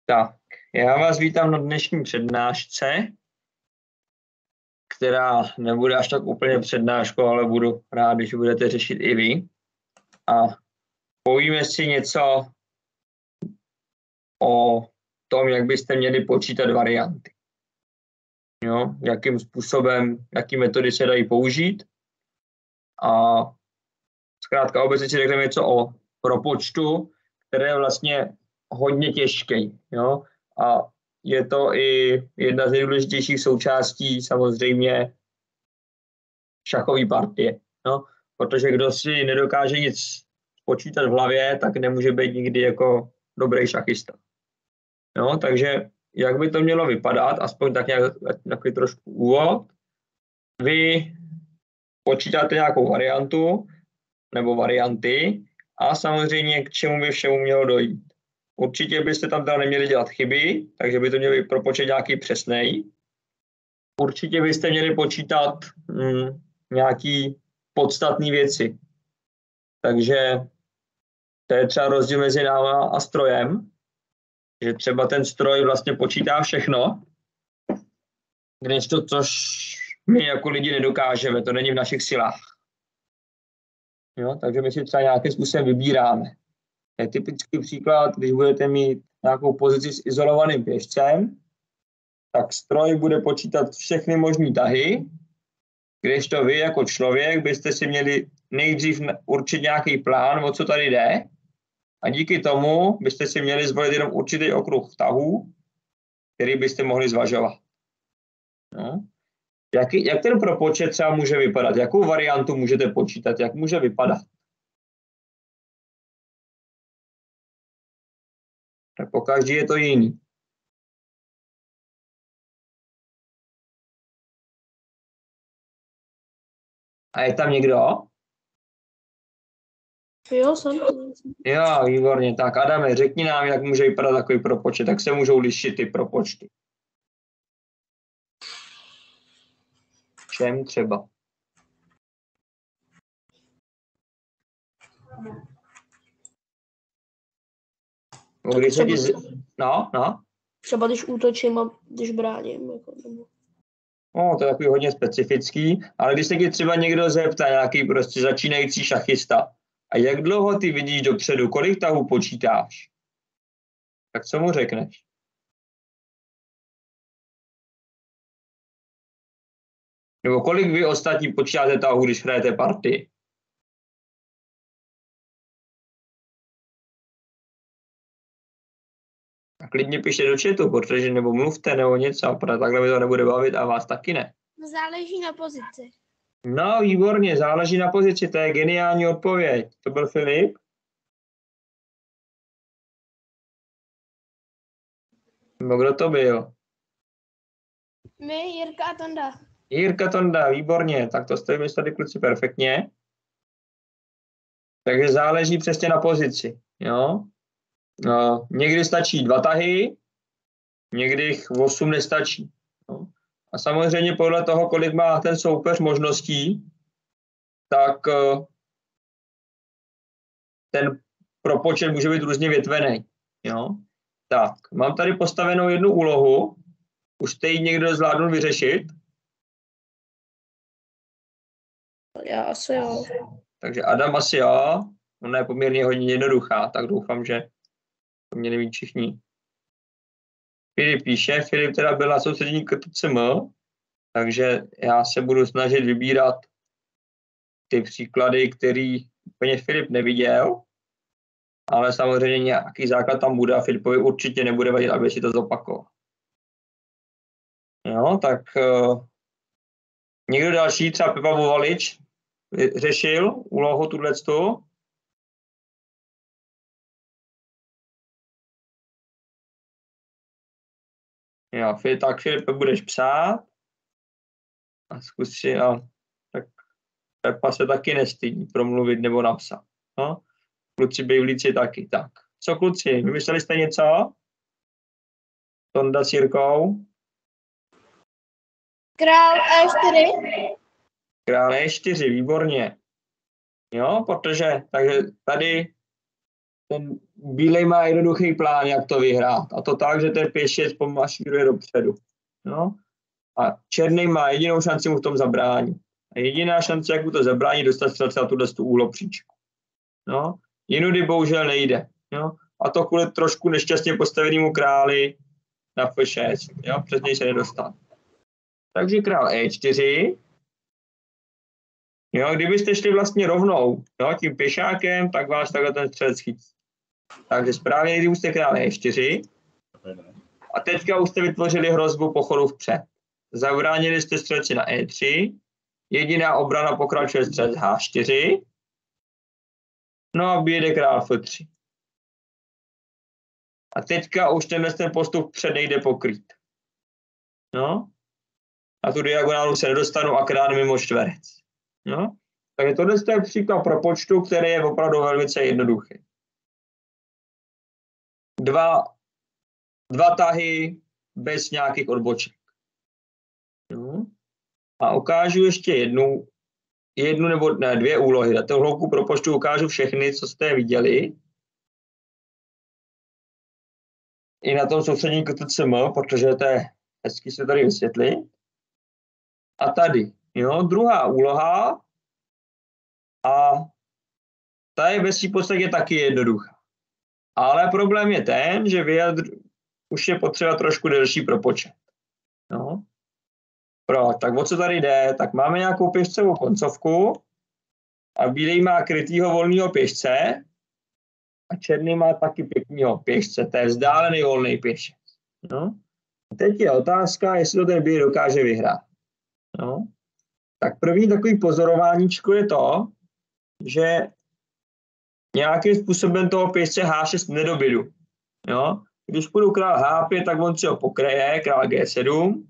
Tak, já vás vítám na dnešní přednášce, která nebude až tak úplně přednáškou, ale budu rád, když budete řešit i vy. A povíme si něco o tom, jak byste měli počítat varianty. Jo, jakým způsobem, jaký metody se dají použít. A zkrátka obecně si řekneme něco o propočtu, které je vlastně hodně těžký. Jo? A je to i jedna z nejdůležitějších součástí samozřejmě šachové partie. No? Protože kdo si nedokáže nic počítat v hlavě, tak nemůže být nikdy jako dobrý šachista. No? Takže jak by to mělo vypadat, aspoň tak nějak takový trošku úvod. Vy počítáte nějakou variantu nebo varianty a samozřejmě k čemu by všemu mělo dojít. Určitě byste tam teda neměli dělat chyby, takže by to mělo být propočet nějaký přesnej. Určitě byste měli počítat nějaký podstatné věci. Takže to je třeba rozdíl mezi náma a strojem, že třeba ten stroj vlastně počítá všechno, když to, což my jako lidi nedokážeme, to není v našich silách. Jo, takže my si třeba nějakým způsobem vybíráme. Je typický příklad, když budete mít nějakou pozici s izolovaným pěšcem, tak stroj bude počítat všechny možné tahy, kdežto vy jako člověk byste si měli nejdřív určit nějaký plán, o co tady jde, a díky tomu byste si měli zvolit jenom určitý okruh tahů, který byste mohli zvažovat. No. Jak ten propočet třeba může vypadat? Jakou variantu můžete počítat? Jak může vypadat? Tak pokaždý je to jiný. A je tam někdo? Jo, jsem. Jo, výborně. Tak Adame, řekni nám, jak může vypadat takový propočet, jak se můžou lišit ty propočty. Čem třeba? Když se ti... No. Třeba když útočím a když bráním. No, to je takový hodně specifický, ale když se ti třeba někdo zeptá, nějaký prostě začínající šachista, a jak dlouho ty vidíš dopředu, kolik tahů počítáš? Tak co mu řekneš? Nebo kolik vy ostatní počítáte tahů, když hrajete partii? A klidně pište do chatu, protože nebo mluvte, nebo něco, protože takhle mi to nebude bavit a vás taky ne. Záleží na pozici. No, výborně, záleží na pozici, to je geniální odpověď. To byl Filip? Nebo kdo to byl? My, Jirka a Tonda. Jirka Tonda, výborně, tak to jste vymysleli kluci perfektně. Takže záleží přesně na pozici, jo. No, někdy stačí 2 tahy, někdy 8 nestačí. No. A samozřejmě podle toho, kolik má ten soupeř možností, tak ten propočet může být různě větvený. Jo. Tak, mám tady postavenou jednu úlohu, už jste ji někdo zvládnul vyřešit? Já asi jo. Takže Adam asi jo, ona je poměrně hodně jednoduchá, tak doufám, že to měli mít všichni. Filip píše, Filip teda byl na soustředění KTCM, takže já se budu snažit vybírat ty příklady, který úplně Filip neviděl, ale samozřejmě nějaký základ tam bude a Filipovi určitě nebude vadit, aby si to zopakoval. Jo, tak někdo další, třeba Pepa Vovalič, řešil úlohu tuto? Jo, tak Filipe budeš psát a zkus si, tak Pepa se taky nestydí promluvit nebo napsat. No? Kluci bejvlíci taky. Tak, co kluci, vymysleli jste něco? Tonda s Jirkou? Král E4. Král E4, výborně. Jo, protože takže tady ten bílej má jednoduchý plán, jak to vyhrát. A to tak, že ten pěšec pomašíruje dopředu. No? A černý má jedinou šanci mu v tom zabránit. A jediná šance, jak mu to zabránit, dostat střelce na tuhle úhlopříčku. No? Jinudy bohužel nejde. No? A to kvůli trošku nešťastně postavenému králi na F6. Jo? Přes něj se nedostal. Takže král E4. Jo? Kdybyste šli vlastně rovnou, jo? Tím pěšákem, tak vás takhle ten střelec chytí. Takže správně, když jste král E4. A teďka už jste vytvořili hrozbu pochodu vpřed. Zabránili jste střelci na E3. Jediná obrana pokračuje střelec H4. No a bíjede král F3. A teďka už ten postup před nejde pokrýt. No. A tu diagonálu se nedostanu a král mimo čtverec. No. Takže tohle je příklad propočtu, který je opravdu velice jednoduchý. Dva tahy bez nějakých odboček. No. A ukážu ještě jednu nebo ne, dvě úlohy. Na té hloubku propočtu ukážu všechny, co jste viděli. I na tom soustředění KTCM, protože to je hezky se tady vysvětlit. A tady, jo, druhá úloha. A ta je ve své podstatě taky jednoduchá. Ale problém je ten, že už je potřeba trošku delší propočet. No. Tak o co tady jde? Tak máme nějakou pěšcovou koncovku a bílej má krytýho volného pěšce a černý má taky pěknýho pěšce. To je vzdálený volný pěšec. No. Teď je otázka, jestli to ten bílej dokáže vyhrát. No. Tak první takový pozorováníčko je to, že nějakým způsobem toho pěšce H6 nedobydu. Jo? Když půjdu král H5, tak on si ho pokryje, král G7.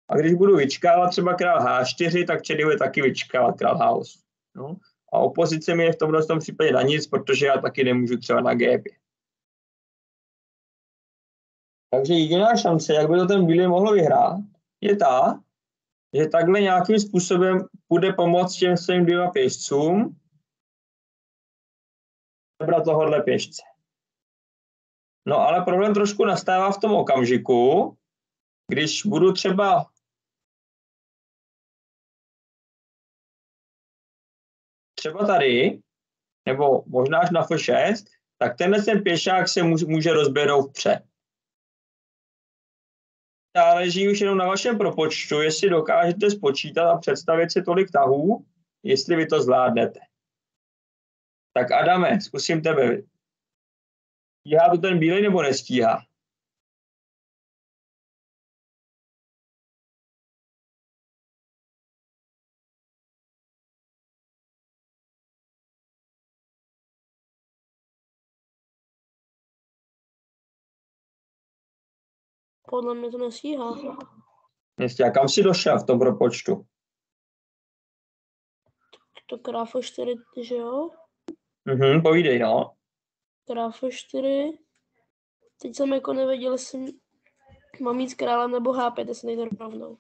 A když budu vyčkávat třeba král H4, tak černý bude taky vyčkávat král H8. No? A opozice mi je v tomhle případě na nic, protože já taky nemůžu třeba na G5. Takže jediná šance, jak by to ten bílý mohl vyhrát, je ta, že takhle nějakým způsobem bude pomoct těm svým dvěma pěšcům zabrat tohohle pěšce. No ale problém trošku nastává v tom okamžiku, když budu třeba tady, nebo možná až na F6, tak ten pěšák se může rozběhnout vpřed. Záleží už jenom na vašem propočtu, jestli dokážete spočítat a představit si tolik tahů, jestli vy to zvládnete. Tak Adame, zkusím tebe. Stíhá to ten bílej nebo nestíhá? Podle mě to nestíhá. Nestíhá. Kam jsi došel v tom propočtu? To král F4, že jo? Povídej, no. Král F4. Teď jsem jako nevěděl, jestli mám jít s králem nebo H5, jestli nejde rovnou.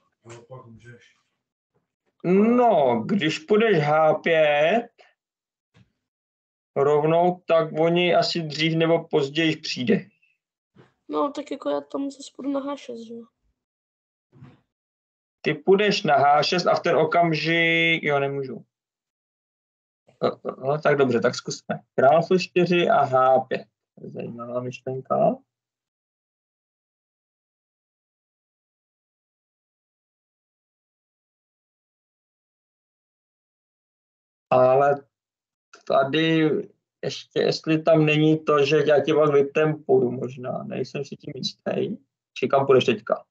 No, když půjdeš H5 rovnou, tak oni asi dřív nebo později přijde. No, tak jako já tam zase půjdu na H6, že jo? Ty půjdeš na H6 a v ten okamžik, jo, nemůžu. No, tak dobře, tak zkusme. Král F4 a H5. Zajímavá myšlenka. Ale tady ještě, jestli tam není to, že já tě pak vytempuju možná, nejsem si tím jistý. Či kam půjdeš teďka?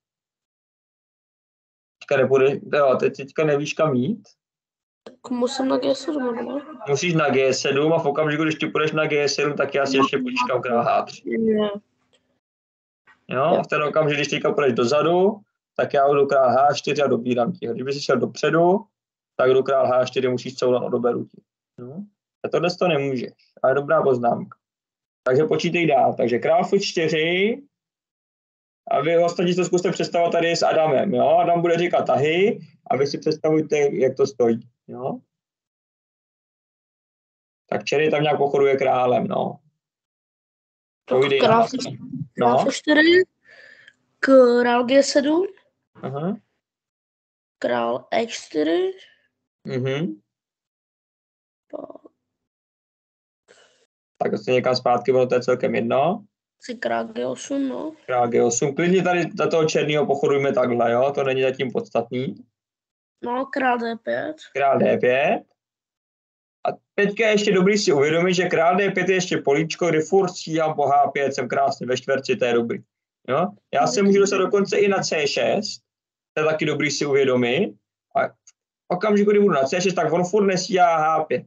Teďka nevíš kam jít? Tak musím na G7, ne? Musíš na G7 a v okamžiku, když ty půjdeš na G7, tak já si ještě počkám král H3. Ne. Jo, a v ten okamžik, když teďka půjdeš dozadu, tak já jdu král H4 a dobírám ti. Kdyby jsi šel dopředu, tak jdu král H4, musíš couvat a doberu ti. No. A tohle to nemůžeš. Ale dobrá poznámka. Takže počítej dál. Takže král F4 a vy ostatní to zkuste představovat tady s Adamem. Jo? Adam bude říkat tahy a vy si představujte, jak to stojí. Jo? Tak černý tam nějak pochoduje králem. No. Povídej král nás. No. C4, král G7, Aha. král E4, Mhm. pak Tak asi někam zpátky, ono to je celkem jedno. si král G8, no. Král G8. Klidně tady za toho černého pochodujme takhle, jo? To není zatím podstatný. No, král D5. Král D5. A teďka je ještě dobrý si uvědomit, že král D5 je ještě políčko, kdy furt stíhám po H5, jsem krásně ve čtverci, to je dobrý. Jo? Já se můžu dostat dokonce i na C6, to je taky dobrý si uvědomit. A v okamžiku, kdy budu na C6, tak on furt nestíhá H5,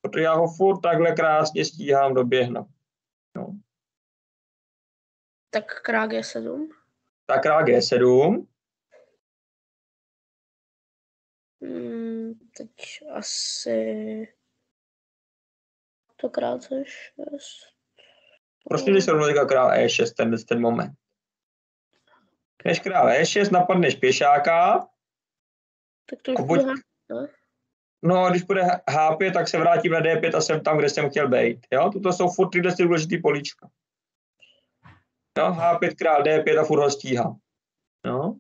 protože já ho furt takhle krásně stíhám doběhnout. No. Tak král G7. Tak král G7. Teď asi to král C6. Proč mi se rovnou teďka král E6, ten moment? Než král E6, napadneš pěšáka. Tak to už bude H5. No a když bude H5, tak se vrátím na D5 a jsem tam, kde jsem chtěl být. Jo? Toto jsou furt tyhle důležitý políčka. Jo? H5, král D5 a furt ho stíhám. Jo?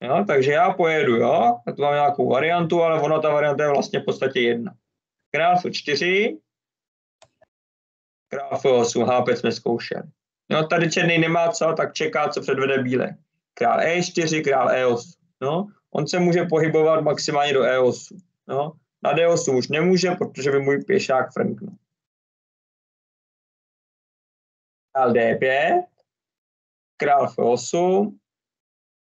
Jo? Takže já pojedu, jo? Já tu mám nějakou variantu, ale ona ta varianta je vlastně v podstatě jedna. Král F4, král F8, H5 jsme zkoušeli. Jo? Tady černý nemá co, tak čeká, co předvede bílé. Král E4, král E8. No, on se může pohybovat maximálně do E8. No, na D8 už nemůže, protože by můj pěšák frnknul. Král D5, král F8,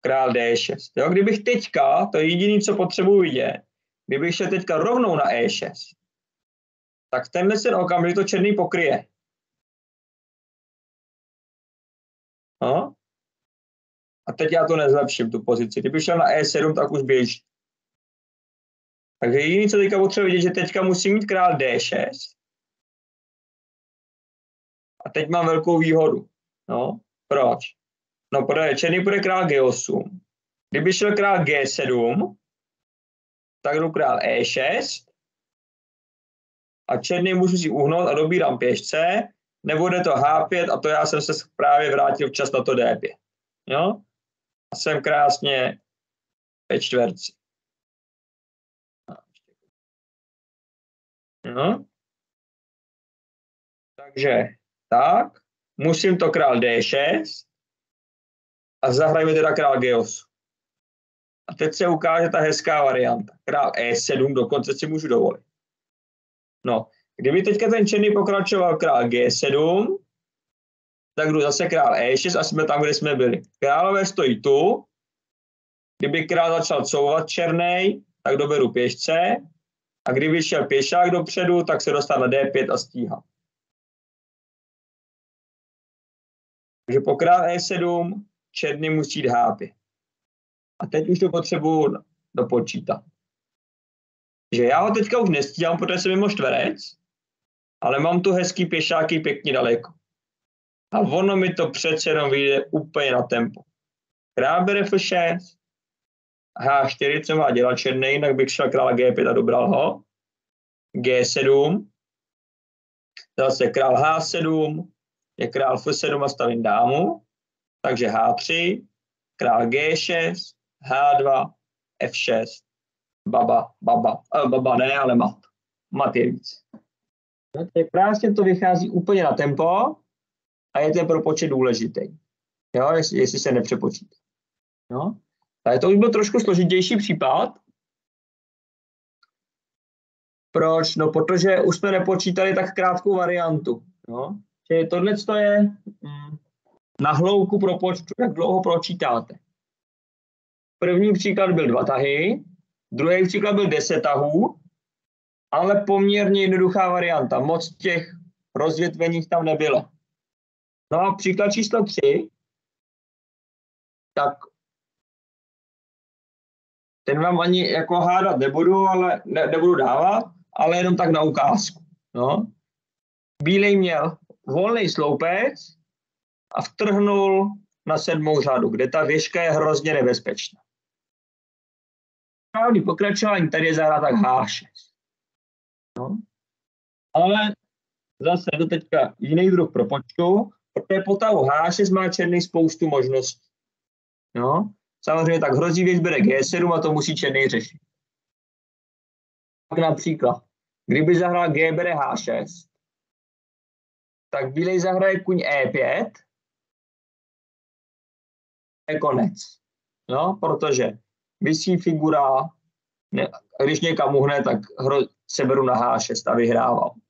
král D6. Jo, kdybych teďka, to je jediné, co potřebuji vidět, kdybych šel teďka rovnou na E6, tak tenhle ten okamžik to černý pokryje. No? A teď já to nezlepším, tu pozici. Kdyby šel na E7, tak už běží. Takže jediné, co teďka potřebuji vidět, že teďka musím mít král D6. A teď mám velkou výhodu. No, proč? No, protože černý bude král G8. Kdyby šel král G7, tak jdu král E6. A černý můžu si uhnout a dobírám pěšce. Nebo jde to H5 a to já jsem se právě vrátil včas na to D5. Jo? A jsem krásně ve čtverci. No. Takže tak, musím to král D6 a zahrajme teda král G8. A teď se ukáže ta hezká varianta. Král E7 dokonce si můžu dovolit. No, kdyby teďka ten černý pokračoval král G7, tak jdu zase král E6 a jsme tam, kde jsme byli. Králové stojí tu. Kdyby král začal couvat černej, tak doberu pěšce. A kdyby šel pěšák dopředu, tak se dostane na D5 a stíhá. Takže po král E7 černý musí jít H5. A teď už to potřebuji dopočítat. Že já ho teďka už nestíhám, protože jsem mimo čtverec, ale mám tu hezký pěšáky pěkně daleko. A ono mi to přece jenom vyjde úplně na tempo. Král bere F6, H4, co má dělat černý, jinak bych šel krála G5 a dobral ho. G7, zase král H7, je král F7 a stavím dámu, takže H3, král G6, H2, F6, baba ne, ale mat je víc. No, tak krásně to vychází úplně na tempo a je ten propočet důležitý, jo, jestli se nepřepočítá. No. Ale to už byl trošku složitější případ. Proč? No, protože už jsme nepočítali tak krátkou variantu. No. Čili tohle je na hloubku propočtu, jak dlouho pročítáte. První příklad byl 2 tahy, druhý příklad byl 10 tahů, ale poměrně jednoduchá varianta. Moc těch rozvětveních tam nebylo. No a příklad číslo 3, tak ten vám ani jako hádat nebudu, ale nebudu dávat, ale jenom tak na ukázku. No. Bílej měl volný sloupec a vtrhnul na 7. řadu, kde ta věžka je hrozně nebezpečná. Správný pokračování tady je zahrát tak H6. No. Ale zase to teďka jiný druh propočtu, protože po tahu H6 má černý spoustu možností. No, samozřejmě tak hrozí věc bere G7 a to musí černý řešit. Tak například, kdyby zahrál G bere H6, tak bílej zahraje kuň E5, je konec. No, protože visí figura, ne, když někam uhne, tak seberu na H6 a vyhrávám.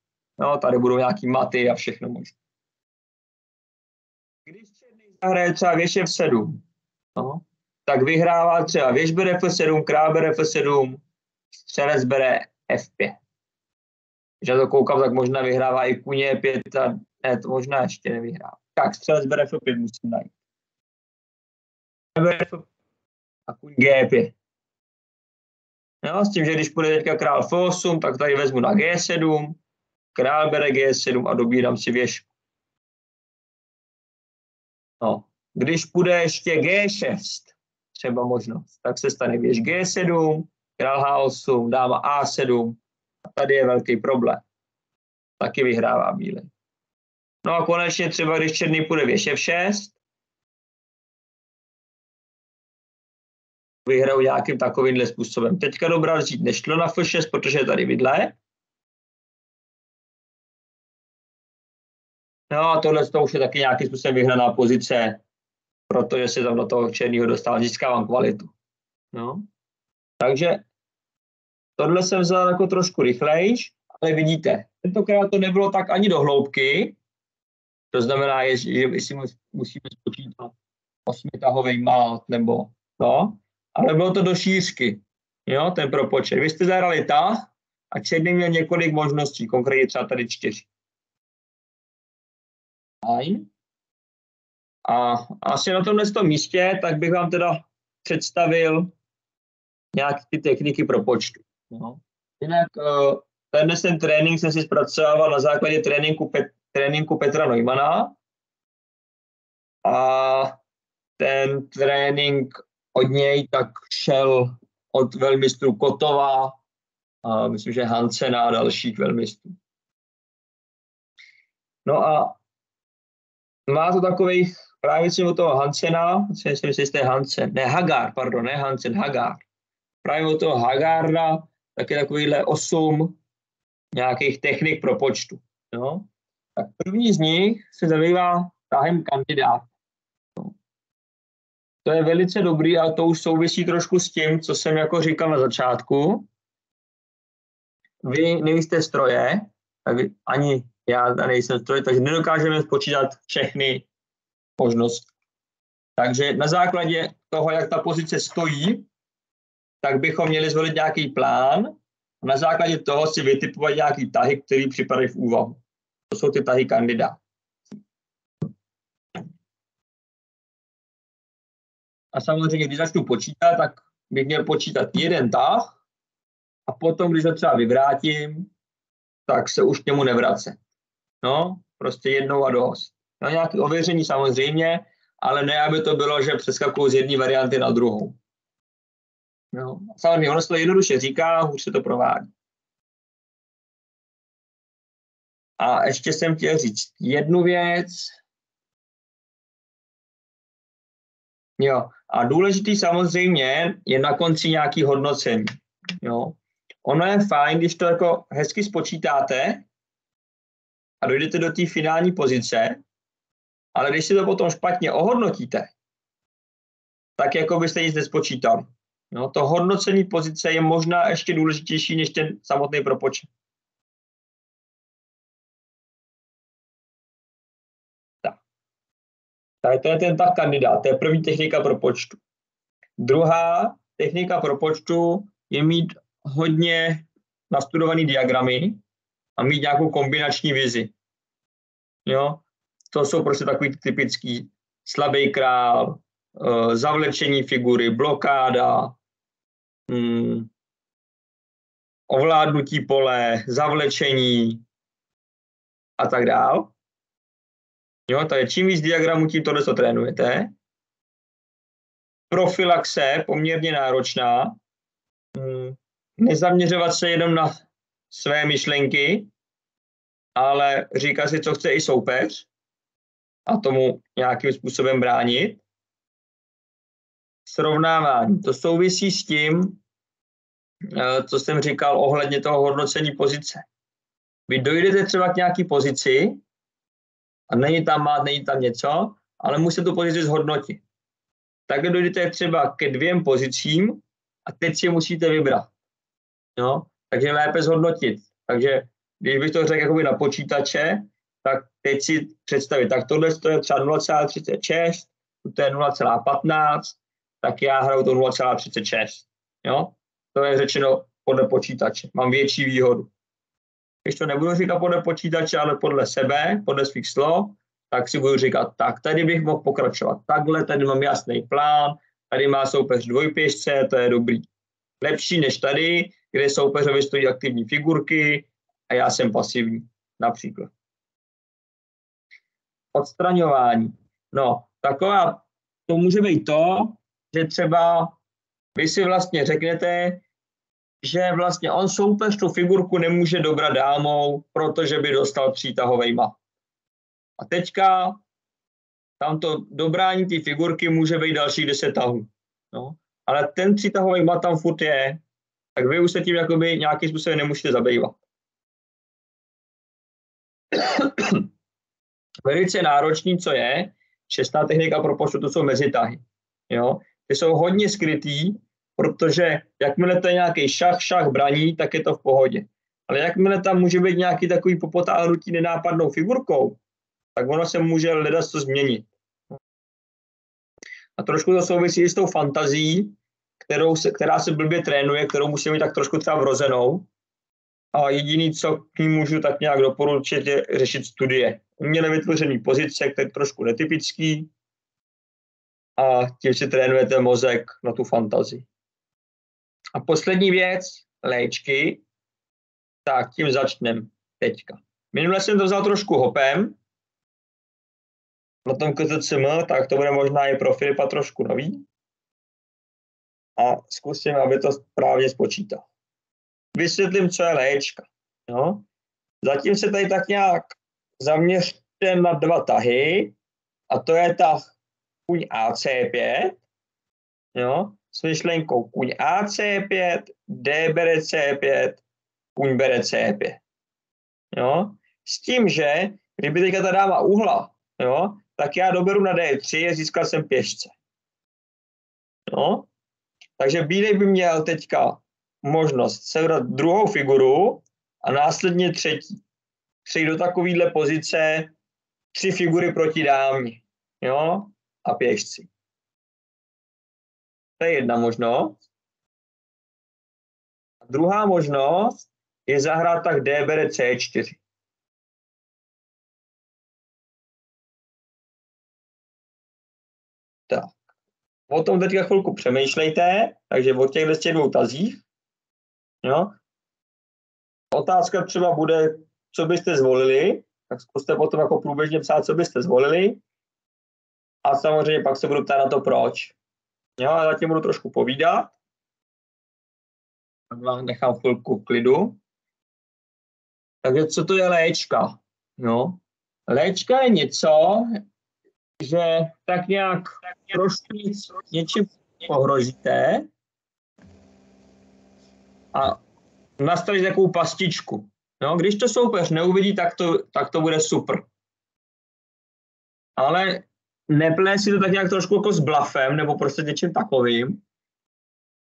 No, tady budou nějaký maty a všechno možné. Když černý zahraje třeba věž F7, no, tak vyhrává třeba věž bere F7, král bere F7, střelec bere F5. Když já to koukám, tak možná vyhrává i kuně E5 a ne, to možná ještě nevyhrává. Tak, střelec bere F5 musím najít. A kuň G5. No, s tím, že když půjde teďka král F8, tak tady vezmu na G7, král bere G7 a dobírám si věžku. No, když půjde ještě G6, třeba možnost, tak se stane věž G7, král H8, dáma A7 a tady je velký problém. Taky vyhrává bílej. No a konečně třeba, když černý půjde věž F6, vyhraju nějakým takovýmhle způsobem. Teďka dobrá vzít nešlo na F6, protože je tady vidle. No a tohle to už je taky nějakým způsobem vyhraná pozice, protože se tam do toho černého dostal, získávám kvalitu. No. Takže tohle jsem vzal jako trošku rychlejš, ale vidíte, tentokrát to nebylo tak ani do hloubky, to znamená, že si musíme spočítat 8tahový mát nebo no, ale bylo to do šířky, jo, ten propočet. Vy jste zahrali tah a černý měl několik možností, konkrétně třeba tady 4. Fajn. A asi na tomhle místě, tak bych vám teda představil nějaké ty techniky propočtu. No. Jinak ten trénink jsem si zpracovával na základě tréninku Petra Neumana a ten trénink od něj tak šel od velmistrů Kotova a myslím, že Hansena a dalších velmistrů. No a má to takových právě od toho Hansena, myslím, že jste Hansen, ne Hagar, pardon, ne Hansen, Hagar. Právě od toho Hagarda tak je takovýhle 8 nějakých technik propočtu. No. Tak první z nich se zabývá tahem kandidát. No. To je velice dobrý a to už souvisí trošku s tím, co jsem jako říkal na začátku. Vy nejste stroje, tak ani já nejsem stroj, takže nedokážeme spočítat všechny možnosti. Takže na základě toho, jak ta pozice stojí, tak bychom měli zvolit nějaký plán a na základě toho si vytipovat nějaký tahy, které připadají v úvahu. To jsou ty tahy kandidát. A samozřejmě, když začnu počítat, tak bych měl počítat jeden tah a potom, když ho třeba vyvrátím, tak se už k němu nevracet. No, prostě jednou a dost. No, nějaké ověření samozřejmě, ale ne, aby to bylo, že přeskakuju z jedné varianty na druhou. No, samozřejmě, ono se to jednoduše říká, hůř se to provádí. A ještě jsem chtěl říct jednu věc. Jo, a důležitý samozřejmě je na konci nějaký hodnocení. Jo. Ono je fajn, když to jako hezky spočítáte a dojdete do té finální pozice, ale když si to potom špatně ohodnotíte, tak jako byste nic nespočítali. No, to hodnocení pozice je možná ještě důležitější než ten samotný propočet. Tak to je ten tah kandidát, to je první technika propočtu. Druhá technika propočtu je mít hodně nastudovaný diagramy a mít nějakou kombinační vizi. Jo? To jsou prostě takový typický slabý král, zavlečení figury, blokáda, ovládnutí pole, zavlečení a tak dál. Jo, takže čím víc diagramů, tím tohle co trénujete. Profilaxe poměrně náročná. Nezaměřovat se jenom na své myšlenky, ale říká si, co chce i soupeř a tomu nějakým způsobem bránit. Srovnávání. To souvisí s tím, co jsem říkal ohledně toho hodnocení pozice. Vy dojdete třeba k nějaký pozici a není tam mát, není tam něco, ale musíte tu pozici zhodnotit. Tak dojdete třeba ke 2 pozicím a teď si je musíte vybrat. No? Takže lépe zhodnotit. Takže když bych to řekl jakoby na počítače, tak teď si představit, tak tohle je třeba 0,36, to je 0,15, tak já hraju to 0,36. Jo? To je řečeno podle počítače. Mám větší výhodu. Když to nebudu říkat podle počítače, ale podle sebe, podle svých slov, tak si budu říkat, tak tady bych mohl pokračovat takhle, tady mám jasný plán, tady má soupeř dvojpěšce, to je dobrý. Lepší než tady, kde soupeřovi stojí aktivní figurky a já jsem pasivní, například. Odstraňování. No, taková, to může být to, že třeba vy si vlastně řeknete, že vlastně on soupeř tu figurku nemůže dobrat dámou, protože by dostal přítahovej mat. A teďka tamto dobrání té figurky může být dalších 10 tahů. No. Ale ten přítahový mat tam furt je, tak vy už se tím jakoby nějakým způsobem nemusíte zabývat. Velice náročný, co je, 6. technika propočtu, to jsou mezitahy. Jo? Ty jsou hodně skrytý, protože jakmile to je nějaký šach, braní, tak je to v pohodě. Ale jakmile tam může být nějaký takový popotáhnutí nenápadnou figurkou, tak ono se může hledat co změnit. A trošku to souvisí s tou fantazí, která se blbě trénuje, kterou musíme mít tak trošku třeba vrozenou. A jediný, co k ní můžu tak nějak doporučit, je řešit studie. Uměle vytvořený pozice, které je trošku netypický, a tím si trénujete mozek na tu fantazii. A poslední věc, léčky, tak tím začneme teďka. Minule jsem to vzal trošku hopem, na tom KTCM, tak to bude možná i pro Filipa trošku nový. A zkusím, aby to správně spočítal. Vysvětlím, co je léčka. No. Zatím se tady tak nějak zaměřte na 2 tahy, a to je tah kuň AC5, jo, s myšlenkou kuň AC5, D bere C5, kuň bere C5. Jo. S tím, že kdyby teďka ta dáma uhla, jo, tak já doberu na D3 a získal jsem pěšce. No. Takže bílej by měl teďka možnost sebrat druhou figuru a následně třetí. Přejít do takovéhle pozice 3 figury proti dámě. Jo? A pěšci. To je jedna možnost. A druhá možnost je zahrát tak D bere C4. Tak. O tom teďka chvilku přemýšlejte, takže o těchto 2 tazích. Jo? Otázka třeba bude, co byste zvolili, tak zkuste potom jako průběžně psát, co byste zvolili. A samozřejmě pak se budu ptát na to, proč. Jo, a zatím budu trošku povídat. Tak vám nechám chvilku klidu. Takže co to je léčka? No. Léčka je něco, že tak nějak trošku něčím pohrozíte a nastavit takovou pastičku. No, když to soupeř neuvidí, tak to bude super. Ale neplé si to tak nějak trošku jako s blafem nebo prostě něčím takovým.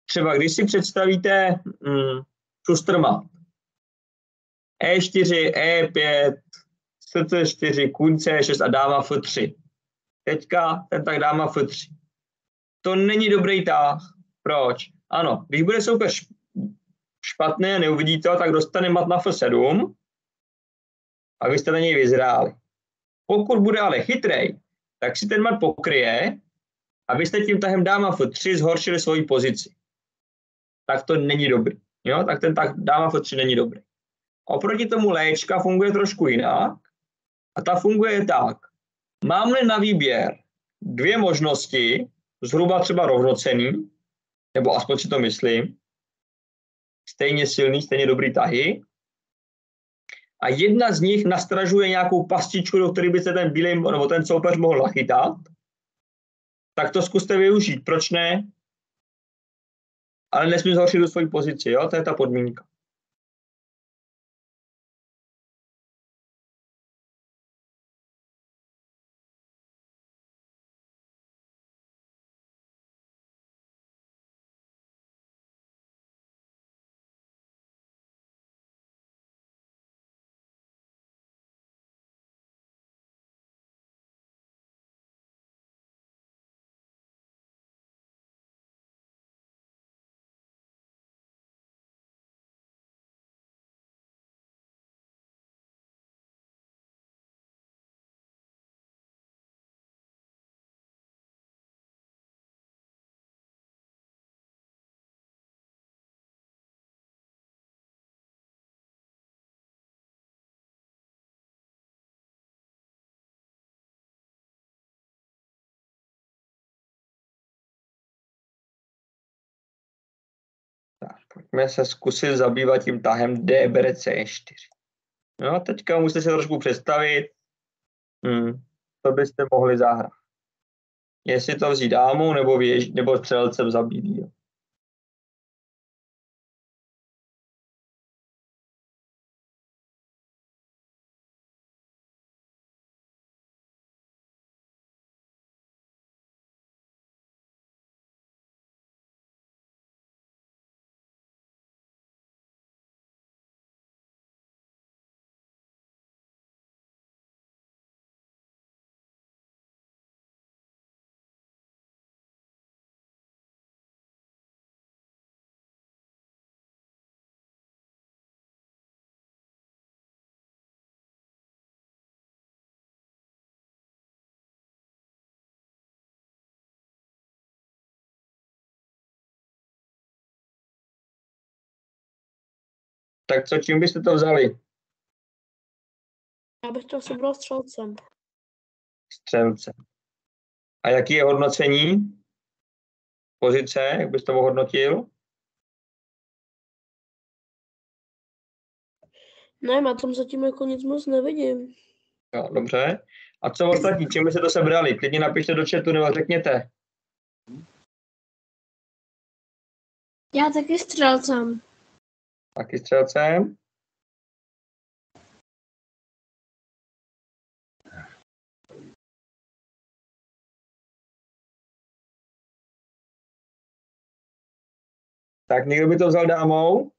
Třeba když si představíte šustrmat. E4, E5, C4, kuň C6 a dáma F3. Teďka ten tak dáma F3. To není dobrý tah. Proč? Ano, když bude soupeř špatný a neuvidí to, tak dostane mat na F7 a vy jste na něj vyzráli. Pokud bude ale chytrej, tak si ten mat pokryje a vy jste tím tahem dáma F3 zhoršili svoji pozici. Tak to není dobrý. Jo? Tak ten tah dáma F3 není dobrý. Oproti tomu léčka funguje trošku jinak a ta funguje tak. Mám-li na výběr 2 možnosti, zhruba třeba rovnocenný, nebo aspoň si to myslím, stejně silný, stejně dobrý tahy, a jedna z nich nastražuje nějakou pastičku, do které by se ten bílej nebo ten soupeř mohl nachytat, tak to zkuste využít. Proč ne? Ale nesmí zhoršit do svojí pozici, jo? To je ta podmínka. Tak, pojďme se zkusit zabývat tím tahem D bere C4. No, teďka musíte se trošku představit, co byste mohli zahrát. Jestli to vzít dámou nebo střelcem za bílý. Tak co, čím byste to vzali? Já bych to sebral střelcem. Střelce. A jaký je hodnocení? Pozice, jak byste to hodnotil? Ne, na tom zatím jako nic moc nevidím. Jo, dobře. A co ostatní, čím by se to sebrali? Klidně napište do chatu nebo řekněte. Já taky střelcem. Taky střelcem. Tak někdo by to vzal dámou?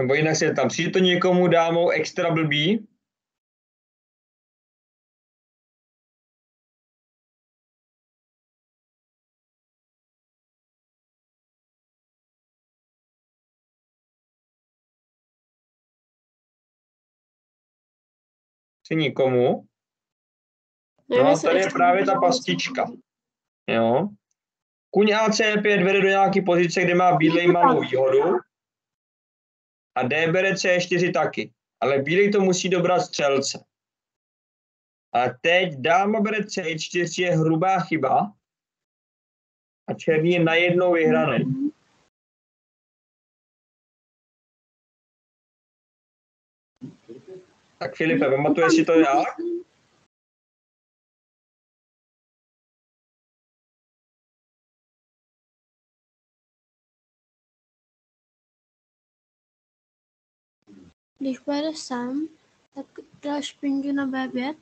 Nebo jinak se tam přijde to někomu dámou extra blbý? Při nikomu? No, tady je právě ta pastička. Jo. Kuň AC5 vede do nějaké pozice, kde má bílej malou výhodu. A D bere C4 taky. Ale bílej to musí dobrat střelce. A teď dáma bere C4 je hrubá chyba. A černý je najednou vyhraný. Tak Filipe, pamatuješ si to jak? Když pojede sám, tak dáš pindu na B5.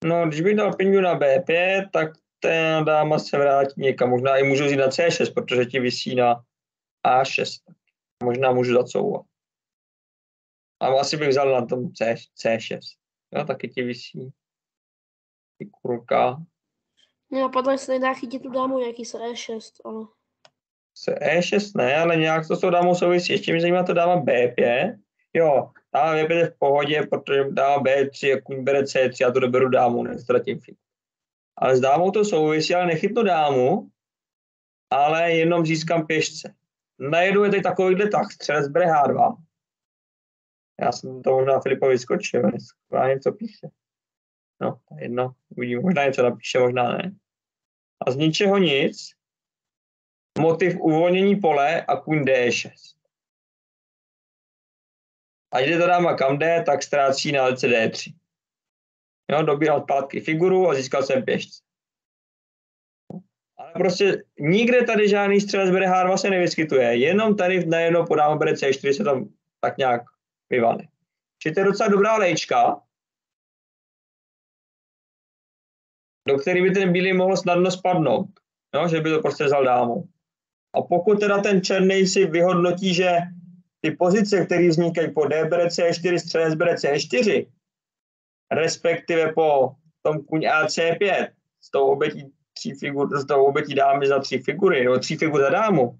No, když bych dal pindu na B5, tak ta dáma se vrátí někam. Možná i můžu jít na C6, protože ti visí na A6. Možná můžu zacouvat. A asi bych vzal na tom C6. Jo, taky ti visí. Ty kurka. Mě napadlo, že se nedá chytit tu dámu, jaký se E6, ale... Se E6 ne, ale nějak to s tou dámou souvisí. Ještě mě zajímá to dáma B5. Jo, dáma B5 je v pohodě, protože dáma B3 a kuň bere C3, já to doberu dámu, neztratím fit. Ale s dámou to souvisí, ale nechytnu dámu, ale jenom získám pěšce. Najednou je tady takovýhle tah, střelec bere H2. Já jsem to možná Filipovi skočil, já něco píše. No, to je jedno, uvidím, možná něco napíše, možná ne. A z ničeho nic motiv uvolnění pole a kůň D6. A jde ta dáma kam jde, tak ztrácí na lece D3. Jo, dobíral zpátky figuru a získal jsem pěšce. Ale prostě nikde tady žádný střelec bere H2 se nevyskytuje, jenom tady najednou po dáma bere C4 se tam tak nějak vyvane. Čiže to je docela dobrá léčka, do které by ten bílý mohl snadno spadnout, jo, že by to prostě vzal dámou. A pokud teda ten černý si vyhodnotí, že ty pozice, které vznikají po D bere C4, střelec bere C4, respektive po tom kůň AC5, s tou obětí dámy za 3 figury, nebo 3 figur za dámu,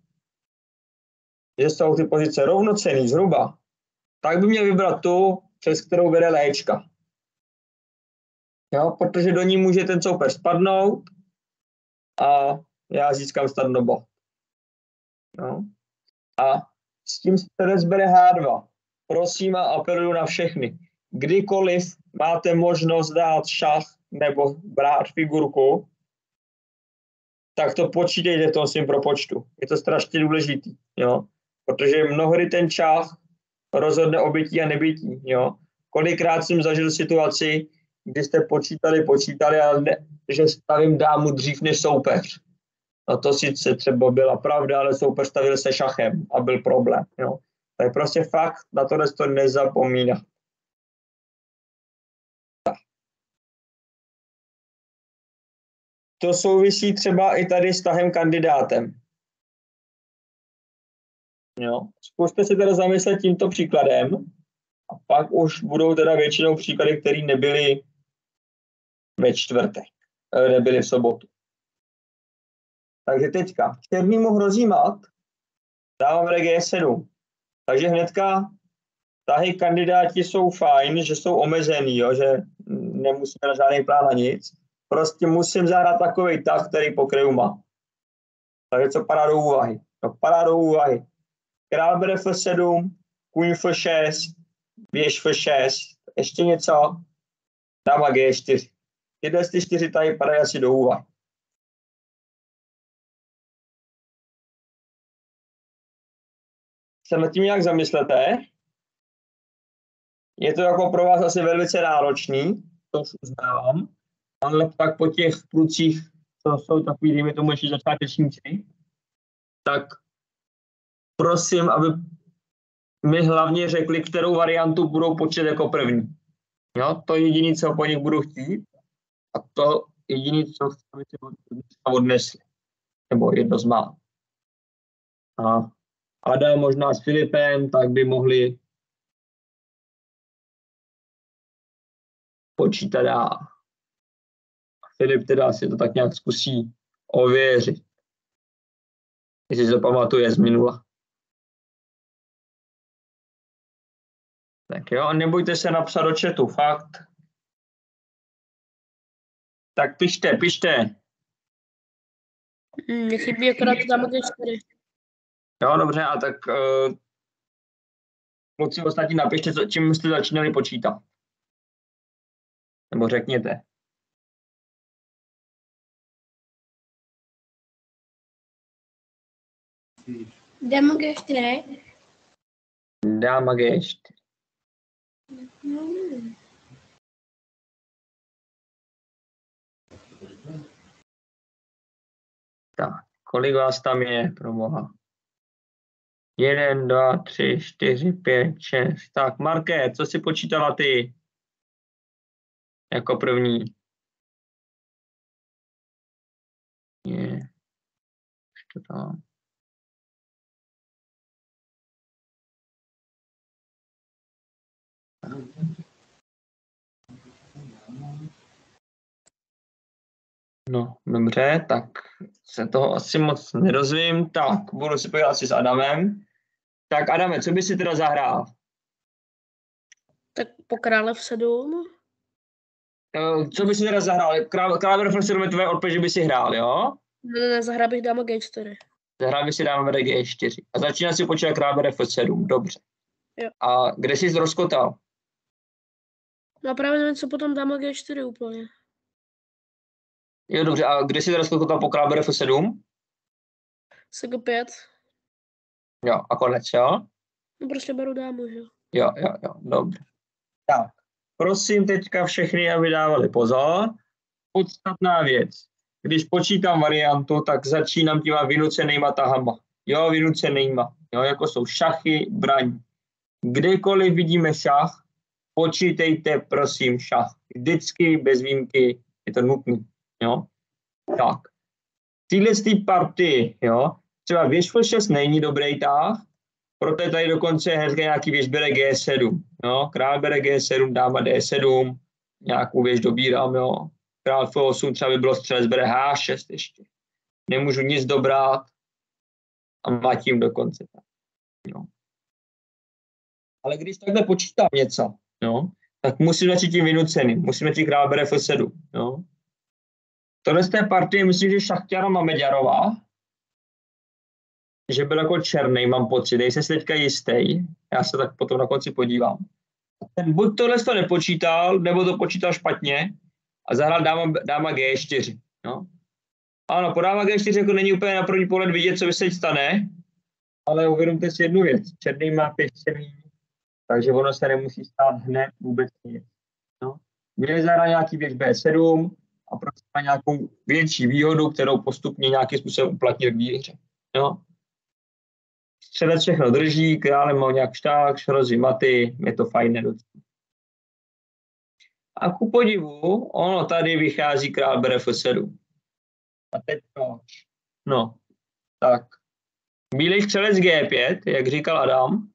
že jsou ty pozice rovnocenný zhruba, tak by měl vybrat tu, přes kterou vede léčka. Jo, protože do ní může ten soupeř spadnout a já získám snadno bod. No. A s tím střelec bere H2. Prosím a apeluju na všechny. Kdykoliv máte možnost dát šach nebo brát figurku, tak to počítejte v tom svým propočtu. Je to strašně důležitý, jo? Protože mnohdy ten šach rozhodne o bytí a nebytí. Jo? Kolikrát jsem zažil situaci, kdy jste počítali, ale ne, že stavím dámu dřív než soupeř. No to sice třeba byla pravda, ale soupeř stavil se šachem a byl problém. Jo? Tak prostě fakt na tohle to nezapomínat. To souvisí třeba i tady s tahem kandidátem. Jo? Zkuste si teda zamyslet tímto příkladem a pak už budou teda většinou příklady, které nebyly ve čtvrtek, nebyly v sobotu. Takže teďka, černýmu hrozí mat, dávám G7. Takže hnedka tahy kandidáti jsou fajn, že jsou omezený, jo? Že nemusíme na žádný plán a nic. Prostě musím zahrát takovej tah, který pokryju má. Takže co padá do úvahy? No padá do úvahy. Král bere F7, kůň F6, věž F6, ještě něco, dáma G4. Tyhle 4 tahy padají asi do úvahy. Se nad tím nějak zamyslete. Je to jako pro vás asi velice náročný, to už uznávám, ale pak po těch klucích, co jsou takový, dejme tomu ještě začátečníci, tak prosím, aby mi hlavně řekli, kterou variantu budou počítat jako první. Jo, to je jediné, co po nich budu chtít, a to jediné, co chci, aby si odnesli. Nebo jedno z mála. A Adam možná s Filipem, tak by mohli počítat dál. Filip teda si to tak nějak zkusí ověřit. Jestli se to pamatuje z minula. Tak jo, a nebojte se napsat do chatu, fakt. Tak pište. Mně chybí akorát dáma G4. Jo, dobře, a tak kluci ostatní napište, čím jste začínali počítat. Nebo řekněte. Dáma G4. Dáma G4. Tak, kolik vás tam je, pro boha? 1, 2, 3, 4, 5, 6. Tak, Marké, co si počítala ty? Jako první. Je. Co tam? No, dobře, tak se toho asi moc nedozvím. Tak, budu si povídat asi s Adamem. Tak Adame, co by si teda zahrál? Tak po krále v7. Co by si teda zahrál? Krále F7 je tvoje odpověď, že by si hrál, jo? Ne, zahrál bych dáma G4. Zahrál by si dáma G4. A začíná si počítat krále F7, dobře. Jo. A kde jsi zrozkotal? No právě nevím, co potom dáma G4 úplně. Jo, dobře, a kde jsi zrozkotal po krále F7? SG5. Jo, a konec, jo? No prostě beru dámu, že jo. Jo, dobře. Tak, prosím teďka všechny, aby dávali pozor. Podstatná věc. Když počítám variantu, tak začínám těma vynucenýma tahama. Jo, vynucenýma. Jo, jako jsou šachy, braň. Kdekoliv vidíme šach, počítejte, prosím, šach. Vždycky, bez výjimky, je to nutné. Jo? Tak. Tyhle partii, jo, třeba věž F6 není dobrý tah, proto je tady dokonce hned nějaký věž bere G7. Jo? Král bere G7, dáma D7, nějakou věž dobírám, jo. Král F8 třeba by bylo střelec bere H6 ještě. Nemůžu nic dobrát a matím dokonce. Jo. Ale když takhle počítám něco, jo, tak musím začít tím vynuceným. Musím začít král bere F7. Jo. Tohle z té partie myslím, že Šachťára Mameďarová, že byl jako černý, mám pocit, nejsem si teďka jistý, já se tak potom na konci podívám. Ten buď tohle to nepočítal, nebo to počítal špatně a zahrál dáma G4. No. Ano, po dáma G4 jako není úplně na první pohled vidět, co by se stane, ale uvědomte si jednu věc. Černý má 5 černý, takže ono se nemusí stát hned vůbec nic. No. Měli zahrát nějaký věc B7 a prostě má nějakou větší výhodu, kterou postupně nějakým způsobem uplatnit k výhře. No. Střelec všechno drží, králem má nějak šták, šrozy maty, je to fajn nedocela. A ku podivu, ono tady vychází král bere F7. A teď proč? No, tak. Bílý střelec G5, jak říkal Adam,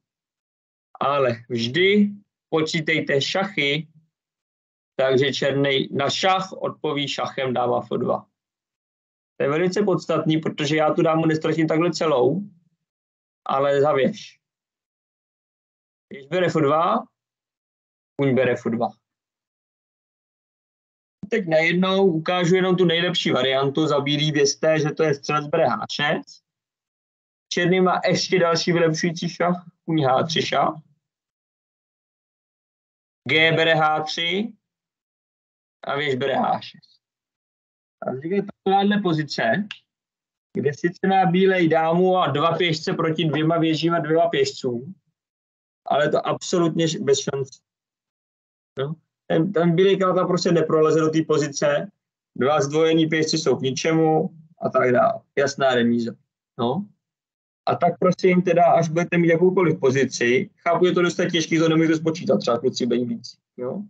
ale vždy počítejte šachy, takže černý na šach odpoví šachem dáma F2. To je velice podstatný, protože já tu dámu nestratím takhle celou, ale za věž. Věž bere F2, kůň bere F2. Teď najednou ukážu jenom tu nejlepší variantu. Za bílý vězte, že to je střelec bere H6. Černý má ještě další vylepšující šach, kůň H3 šach. G bere H3 a věž bere H6. A vznikne takováhle pozice, kde sice má bílej dámu a 2 pěšce proti 2 věžím a 2 pěšcům, ale to absolutně bez šance. No. Ten bílej král tam prostě neproleze do té pozice, 2 zdvojený pěšci jsou k ničemu a tak dále. Jasná remíza. No. A tak prosím teda, až budete mít jakoukoliv pozici, chápu, že to dost těžký, to nemůžete spočítat, třeba kluci budou víc. Jo.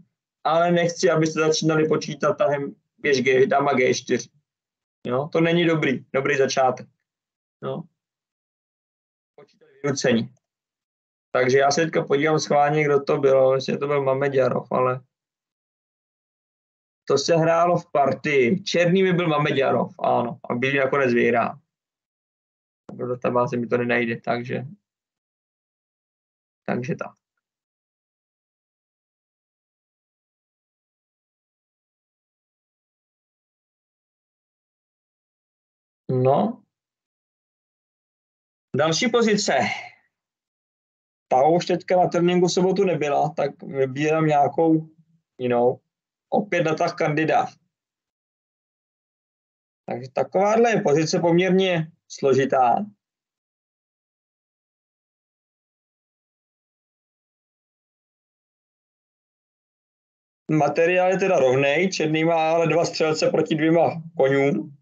Ale nechci, abyste začínali počítat tahem běž G, dáma G4. Jo, to není dobrý začátek. No. Počítali vynucení. Takže já se teďka podívám schválně, kdo to byl, jestli to byl Mameďarov, ale to se hrálo v partii. Černý mi byl Mameďarov, ano, a bílý nakonec vyhrál. Do databáze mi to nenajde, takže tak. No. Další pozice. Ta už teďka na tréninku v sobotu nebyla, tak vybírám nějakou jinou. Opět na tah kandidát. Takže takováhle je pozice poměrně složitá. Materiál je teda rovnej, černý má ale 2 střelce proti 2 koňům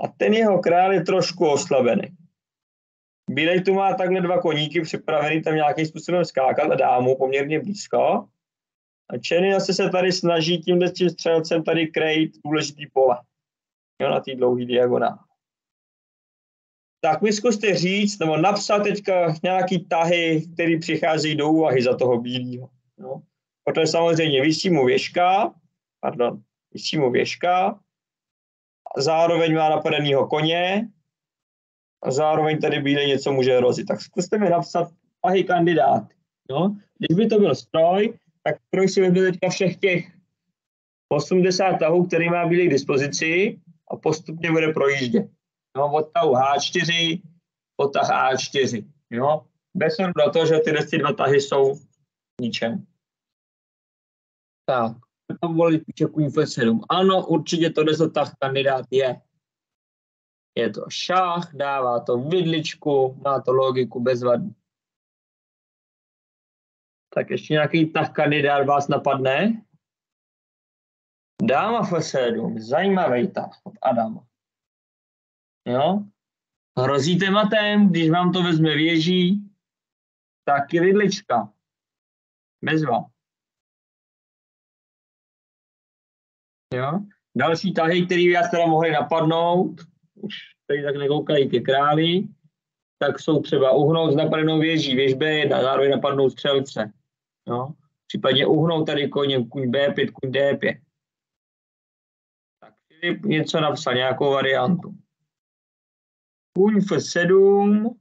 a ten jeho král je trošku oslabený. Bílej tu má takhle 2 koníky připravený tam nějakým způsobem skákat a dámu poměrně blízko. A černý zase se tady snaží tímhle střelcem tady krejt důležitý pole. Jo, na té dlouhé diagonále. Tak mi zkuste říct, nebo napsat teďka nějaký tahy, které přicházejí do úvahy za toho bílého. No. Protože samozřejmě visí mu věžka, a zároveň má napadenýho koně, a zároveň tady bílej něco může rozit. Tak zkuste mi napsat tahy kandidáty. No. Když by to byl stroj, tak stroj si vezme teďka všech těch 80 tahů, který má bílej k dispozici a postupně bude projíždět. No, od tahu H4 po tah A4. Jo? Bez ohledu na to, že tyhle 2 tahy jsou ničem. Tak, tam volí píče kůň F7. Ano, určitě tohle tah kandidát je. Je to šach, dává to vidličku, má to logiku bezvadný. Tak ještě nějaký tah kandidát vás napadne? Dáma F7, zajímavý tah od Adama. Jo? Hrozíte matem, když vám to vezme věží, tak je vidlička. Bezva. Jo? Další tahy, které vás teda mohly napadnout, už tady tak nekoukají ke králi, tak jsou třeba uhnout s napadenou věží, věž B1, zároveň napadnout střelce. Jo? Případně uhnout tady koně, kuň B5, kuň D5. Tak Filip něco napsal, nějakou variantu. Kuň F7,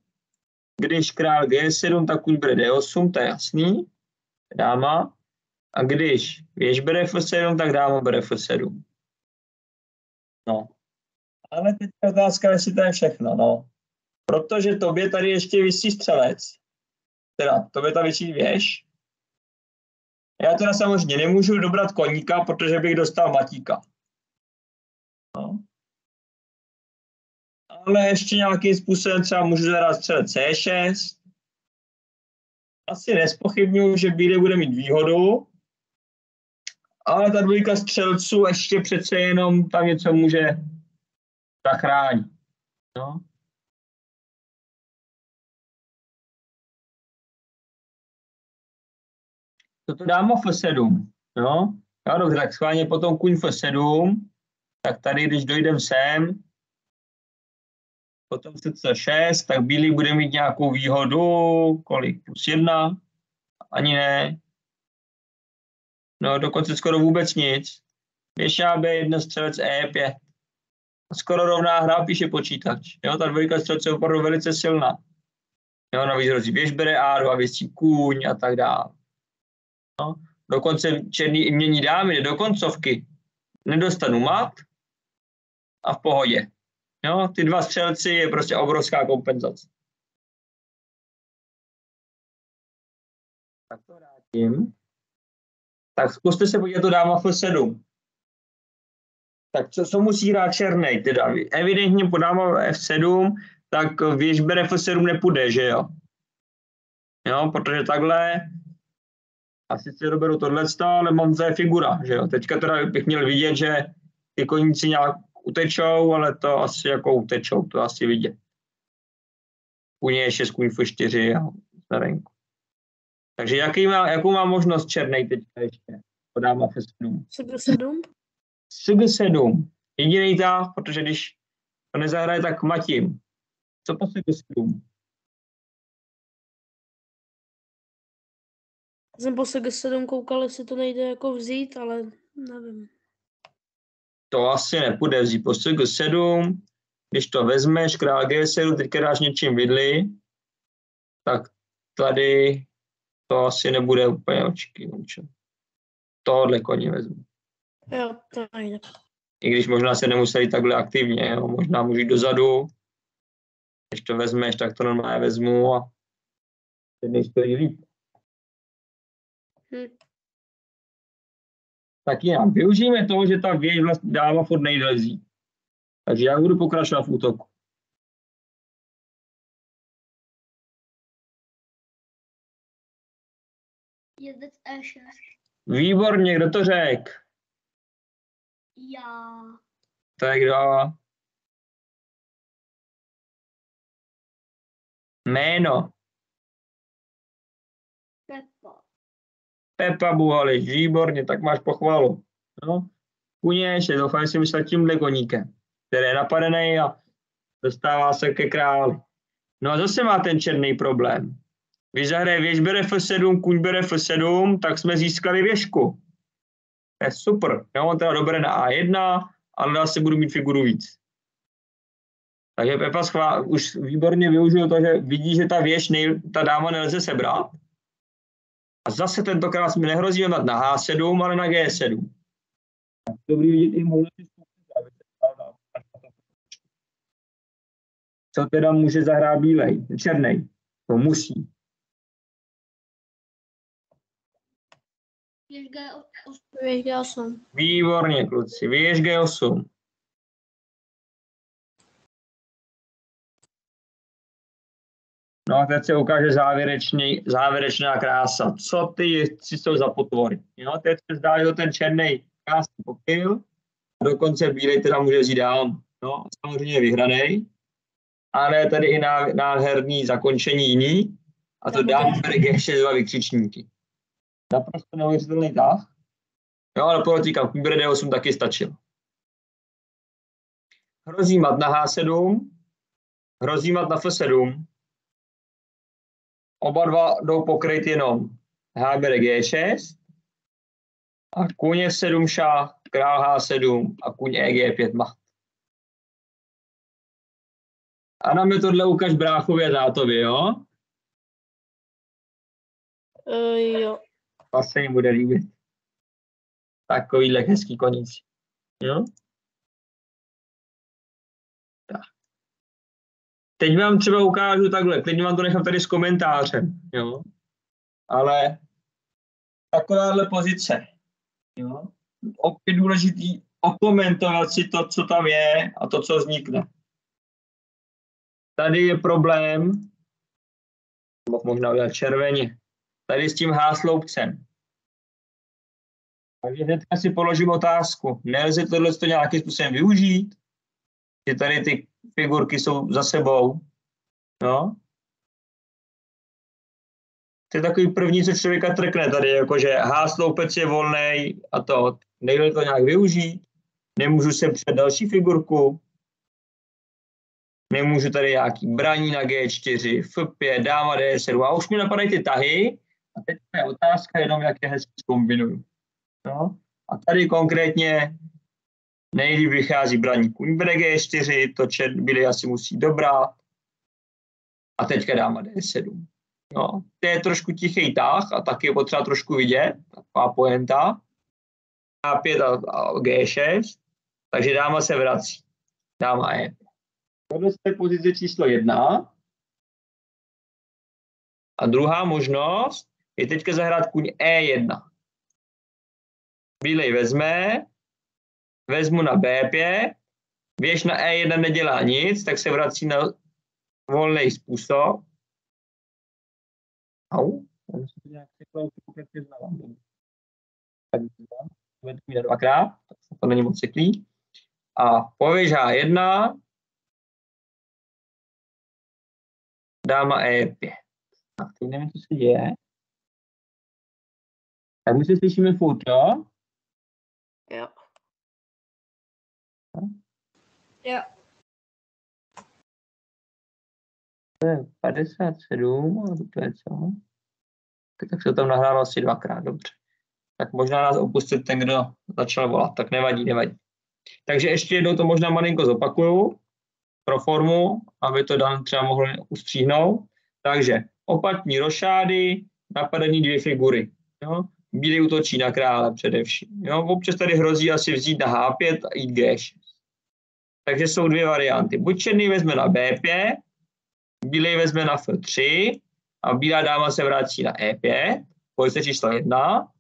když král G7, tak kuň bere D8, to je jasný, dáma. A když věž bere F7, tak dáma bere F7. No. Ale teď je otázka, jestli to je všechno, no. Protože tobě tady ještě visí střelec. Teda, tobě ta visí věž. Já teda samozřejmě nemůžu dobrat koníka, protože bych dostal matíka. No. Ale ještě nějakým způsobem třeba můžu zahrát střelec C6. Asi nespochybnuju, že bílý bude mít výhodu. Ale ta dvojka střelců ještě přece jenom tam něco může zachránit. No. Toto dáma F7. No. Jo, dobře, tak schválně potom kuň F7. Tak tady, když dojdeme sem, potom C6, tak bílý bude mít nějakou výhodu, kolik? +1? Ani ne. No, dokonce skoro vůbec nic. Věž B1, střelec E5. Skoro rovná hra, píše počítač. Jo, ta dvojka střelce je opravdu velice silná. Jo, navíc hrozí věž bere A2, věcí kůň a tak dále. No, dokonce černý i mění dámy, do koncovky. Nedostanu mat a v pohodě. Jo, ty dva střelci je prostě obrovská kompenzace. Tak to vrátím. Tak zkuste se podívat, to dáma F7. Tak co musí hrát černej? Teda evidentně po dáma F7, tak věž bere F7 nepůjde, že jo? Jo, protože takhle asi si doberu tohleto, ale mám za figura, že jo? Teďka teda bych měl vidět, že ty koníci nějak utečou, ale to asi jako utečou, to asi vidět. Kuně je 6, kuň F4 a starenku. Takže jakou má možnost černej teďka ještě? Podám F7. Sg7. Sg7. Jediný tah, protože když to nezahraje, tak matím. Co po Sg7? Jsem po Sg7 koukal, jestli to nejde jako vzít, ale nevím. To asi nepůjde vzít po Sg7. Když to vezmeš, král G7, teďka dáš něčím vidli, tak tady to asi nebude úplně očekávat. Tohle koně vezmu. Jo, to nejde. I když možná se nemuseli takhle aktivně, jo? Možná můžu jít dozadu. Když to vezmeš, tak to normálně vezmu a teď nejstojí líp. Tak jinak, využijeme toho, že ta věž vlastně dává furt nejde vzít. Takže já budu pokračovat v útoku. Jezdec E6. Výborně, kdo to řekl? Já. Tak kdo? Jméno. Pepa. Pepa Buhalič, výborně, tak máš pochvalu. No. Kuně ještě, doufám, že si myslel tímhle koníkem, který je napadený a dostává se ke králi. No a zase má ten černý problém. Když zahraje věž bere F7, kuň bere F7, tak jsme získali věžku. To je super. Jo, on teda dobere na A1, ale zase budu mít figuru víc. Takže Pepa už výborně využil to, že vidí, že ta věž, ta dáma nelze sebrat. A zase tentokrát mi nehrozí mat na H7, ale na G7. Dobrý vidět i možnosti. Co teda může zahrát bílej? Černej. To musí. Věž G8. Věž G8. Výborně, kluci. Věž G8. No a teď se ukáže závěrečná krása. Co ty jezdci jsou za potvory? Jo, teď se zdá, že to ten černý krásný pokryl, a dokonce bílej teda může vzít dál. No, samozřejmě vyhranej, ale tady i nádherný zakončení jiný, a to dám bere G6 dva vykřičníky. Naprosto neuvěřitelný tah. Jo, ale podotýkám, kůň bere D8 taky stačil. Hrozí mat na H7, hrozí mat na F7. Oba dva jdou pokryt jenom H bere G6 a kůň F7 šach, král H7 a kůň EG5 mat. A nám je tohle ukaž bráchovi a tátovi, jo? Jo. To se jim bude líbit. Takovýhle hezký koníci. Jo? Tak. Teď vám třeba ukážu takhle, klidně vám to nechám tady s komentářem, jo? Ale takováhle pozice, jo? Opět důležitý okomentovat si to, co tam je a to, co vznikne. Tady je problém, možná udělat červeně, tady s tím H-sloupcem. Takže teďka si položím otázku, nelze tohle nějakým způsobem využít? Že tady ty figurky jsou za sebou. No. To je takový první, co člověka trkne tady, jakože H-sloupec je volnej a to, nejde to nějak využít, nemůžu sem před další figurku, nemůžu tady nějaký braní na G4, F5, dáma D7 a už mi napadají ty tahy a teď je otázka jenom, jak je hezky zkombinuju. No. A tady konkrétně nejlíp vychází braní kůň bere G4, to bílej asi musí dobrat a teďka dáma D7. No. To je trošku tichý tah a taky je potřeba trošku vidět, taková poenta. A5 a G6, takže dáma se vrací. Dáma E5. Tohle je pozice číslo 1. A druhá možnost je teďka zahrát kůň E1. Bílej vezmu na B5, věž na E1 nedělá nic, tak se vrací na volný způsob. Au, tam se to nějak dvakrát, tak to není moc cyklý. A pověž H1, dáma E5. Tak teď nevím, co se děje. Tak my se slyšíme furt, jo? Jo. Jo. To je 57, a to je co? Tak se tam nahrávalo asi dvakrát, dobře. Tak možná nás opustit ten, kdo začal volat, tak nevadí. Takže ještě jednou to možná malinko zopakuju pro formu, aby to Dan třeba mohl ustříhnout. Takže opatní rošády, napadení dvě figury. Jo? Bílý útočí na krále především. Jo? Občas tady hrozí asi vzít na H5 a jít G6. Takže jsou dvě varianty. Buď černý vezme na B5, bílej vezme na F3 a bílá dáma se vrací na E5, pozice číslo 1,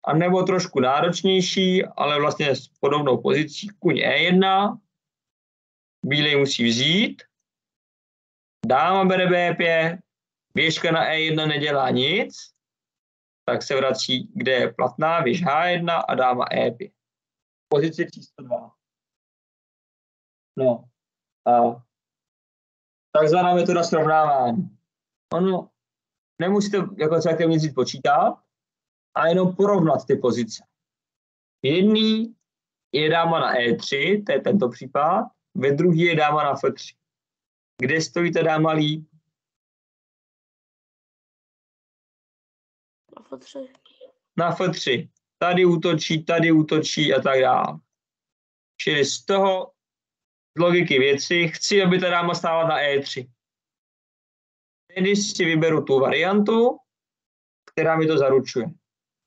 a nebo trošku náročnější, ale vlastně s podobnou pozicí kůň E1, bílej musí vzít, dáma bere B5, věžka na E1 nedělá nic, tak se vrací, kde je platná, věž H1 a dáma E5. Pozice číslo 2. No, a takzvaná metoda srovnávání. Ono, nemusíte jako celkem nic počítat, a jenom porovnat ty pozice. Jedný je dáma na E3, to je tento případ, ve druhý je dáma na F3. Kde stojí ta dáma líp? Na F3. Na F3. Tady útočí a tak dále. Čili z toho z logiky věci chci, aby ta dáma stála na E3. Tedy si vyberu tu variantu, která mi to zaručuje.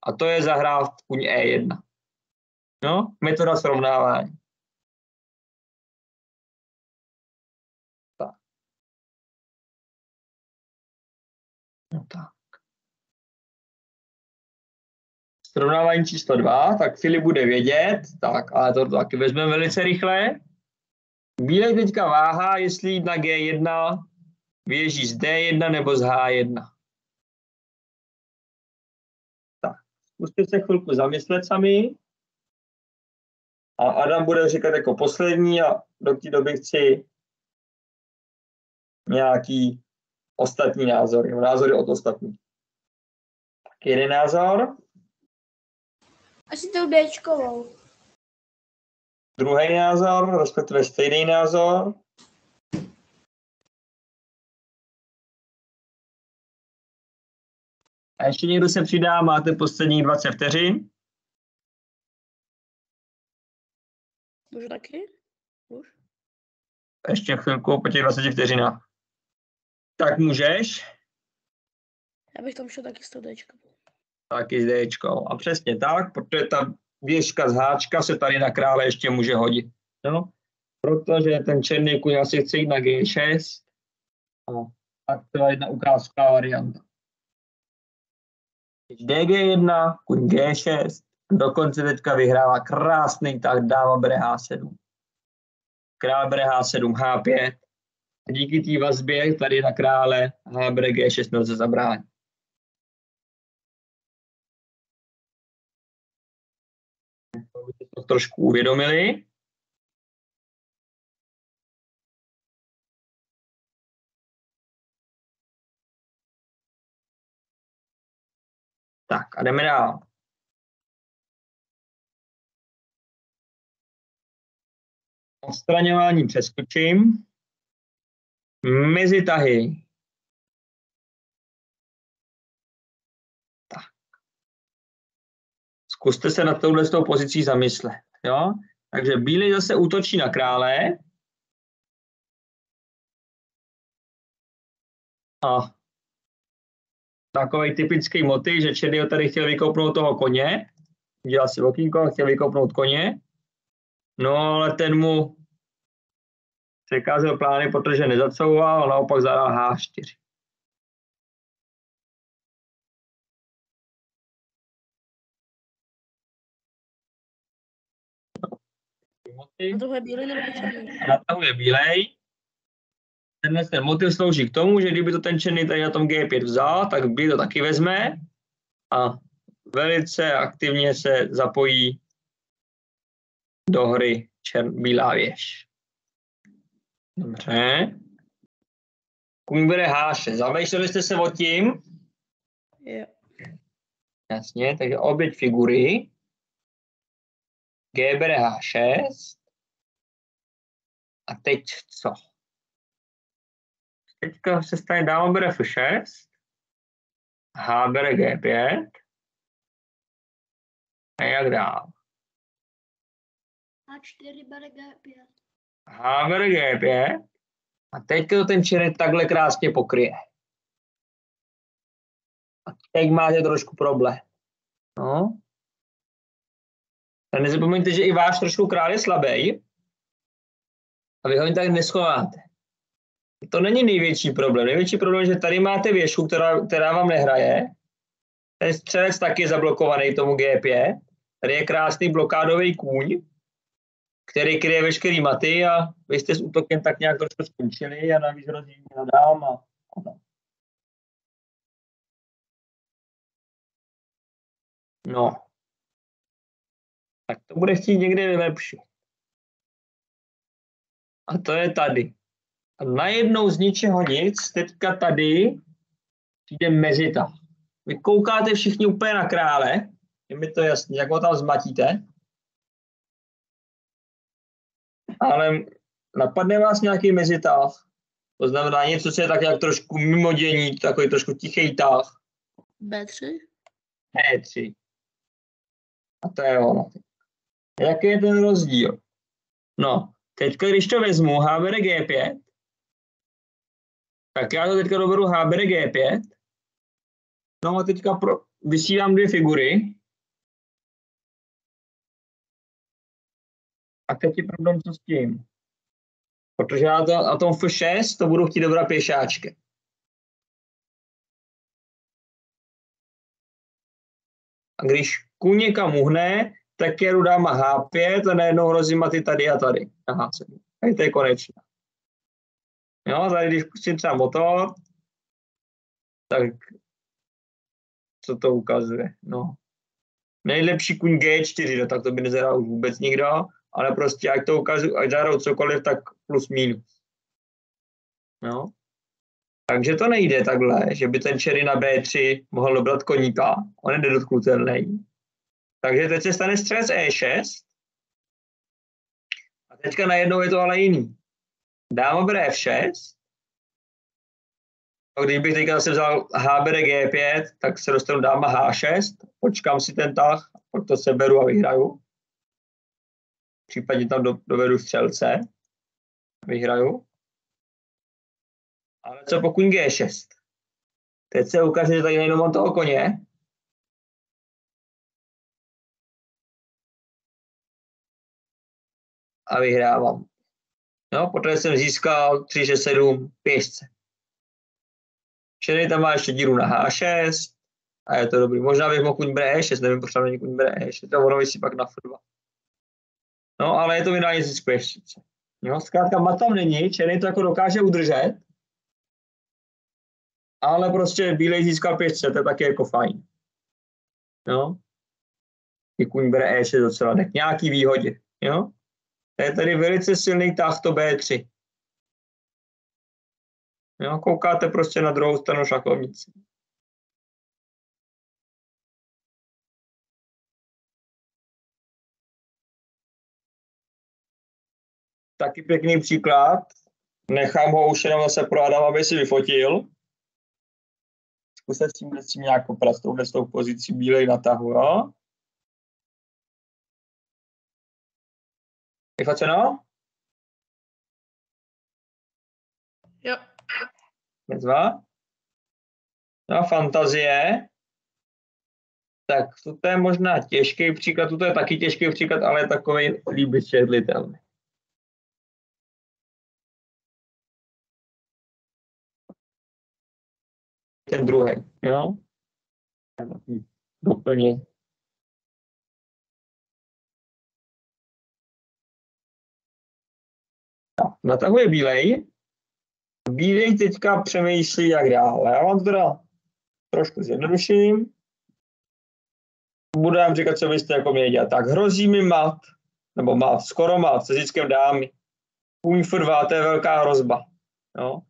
A to je zahrát kůň E1. No, metoda srovnávání. Tak. No tak. Srovnávání číslo 2, tak Filip bude vědět, tak, ale to taky vezmeme velice rychle. Bílej teďka váhá, jestli jít na G1, Věží z D1 nebo z H1. Tak, zkuste se chvilku zamyslet sami. A Adam bude říkat jako poslední a do té doby chci nějaký ostatní názory, názory od ostatních. Tak jeden názor. Asi tou Dčkovou. Druhý názor, respektive stejný názor. A ještě někdo se přidá, máte posledních 20 vteřin. Můžu taky? Už? Ještě chvilku po těch 20 vteřinách. Tak můžeš. Já bych tam šel taky s tou Dčkovou. Taky s Dčkou. A přesně tak, protože ta věžka z háčka se tady na krále ještě může hodit. No? Protože ten černý kuň asi chce jít na G6. No. Tak to je jedna ukázková varianta. DG1, kuň G6. Dokonce teďka vyhrává krásný tak dáma bere H7. Král bere H7, H5. A díky té vazbě tady na krále H bere G6 nelze zabránit. Abyste to trošku uvědomili. Tak a jdeme dál. Odstraňování přeskočím. Mezitahy. Tak. Zkuste se nad touhletou pozicí zamyslet. Jo? Takže bílý zase útočí na krále. A takový typický motiv, že černý tady chtěl vykoupnout toho koně. Dělal si okýnko a chtěl vykoupnout koně. No ale ten mu překázal plány, protože nezacouval, a naopak zadal H4. Natahuje bílej nebo černý? Natahuje bílej. Ten motiv slouží k tomu, že kdyby to ten černý tady na tom G5 vzal, tak bílý to taky vezme a velice aktivně se zapojí do hry bílá věž. Dobře. Kuň bere H6. Zamýšleli jste se o tím? Jo. Jasně, takže oběť figury. G bere H6. A teď co? Teďka se stane dáma bere F6. H bere G5. A jak dál? A4 bere G5. H bere G5. A teď to ten černý takhle krásně pokryje. A teď máte trošku problém. No. A nezapomeňte, že i váš trošku král je slabý. A vy ho jen tak neschováte. To není největší problém. Největší problém je, že tady máte věžku, která vám nehraje. Ten střelec taky je zablokovaný tomu G5. Tady je krásný blokádový kůň, který kryje veškerý maty a vy jste s útokem tak nějak trošku skončili a navíc hrozí na dám a tak. No. Tak to bude chtít někde vylepšit. A to je tady. A najednou z ničeho nic, teďka tady přijde mezitah. Vy koukáte všichni úplně na krále, je mi to jasný, jak ho tam zmatíte. Ale napadne vás nějaký mezitah. To znamená něco, co je tak jak trošku mimo dění, takový trošku tichý tah. B3? E3. A to je ono. Jaký je ten rozdíl? No, teďka, když to vezmu H bere G5, tak já to teďka doberu H bere G5. No a teďka vysílám dvě figury. A teď je problém, co s tím. Protože já na tom F6 to budu chtít dobrat pěšáčkem. A když kůň někam uhne, tak je dáma H5 a najednou hrozí maty tady a tady. Na H7. A to je konečná. Jo, tady když pustím třeba motor, tak co to ukazuje? No. Nejlepší kuň G4, no tak to by nezahrál už vůbec nikdo, ale prostě ať to ukazuje, ať zahrál cokoliv, tak plus minus. No. Takže to nejde takhle, že by ten černý na B3 mohl dobrat koníka, on je nedotknutelný. Takže teď se stane střelec E6 a teďka najednou je to ale jiný. Dáma bere F6, a když bych teďka zase vzal H bere G5, tak se dostanu dáma H6, počkám si ten tah, pak to seberu a vyhraju. Případně tam dovedu střelce, vyhraju. Ale co pokud G6? Teď se ukáže, že tady nejenom mám toho koně. A vyhrávám. No, protože jsem získal 3, 6, 7 pěšce. Černý tam má ještě díru na H6 a je to dobrý. Možná bych mohl kuň bere E6, nevím, proč tam není kuň bere E6, to ono vysí pak na F2. No, ale je to vydání zisk pěščice. Jo, zkrátka mat tam není, černý to jako dokáže udržet, ale prostě bílej získal pěšce, to je taky jako fajn. Jo. I kuň bere E6 docela, tak nějaký výhodě. Jo. To je tady velice silný tah to B3. Jo, koukáte prostě na druhou stranu šachovnice. Taky pěkný příklad. Nechám ho už jenom zase pro Adama, aby si vyfotil. Zkuste s tím nějak poprat s tou pozicí bílej na tahu, jo? Vyfoceno? Jo. Nezva? No, fantazie. Tak to je možná těžký příklad, to je taky těžký příklad, ale je takový líp vysvětlitelný. Ten druhý, jo? Doplně. Natahuje bílej. Bílej teďka přemýšlí, jak dál. Já vám to teda trošku zjednoduším. Budu vám říkat, co byste jako měli dělat. Tak hrozí mi mat, nebo mat, skoro mat, se ziskem dámy. Kůň F2, to je velká hrozba. Jo?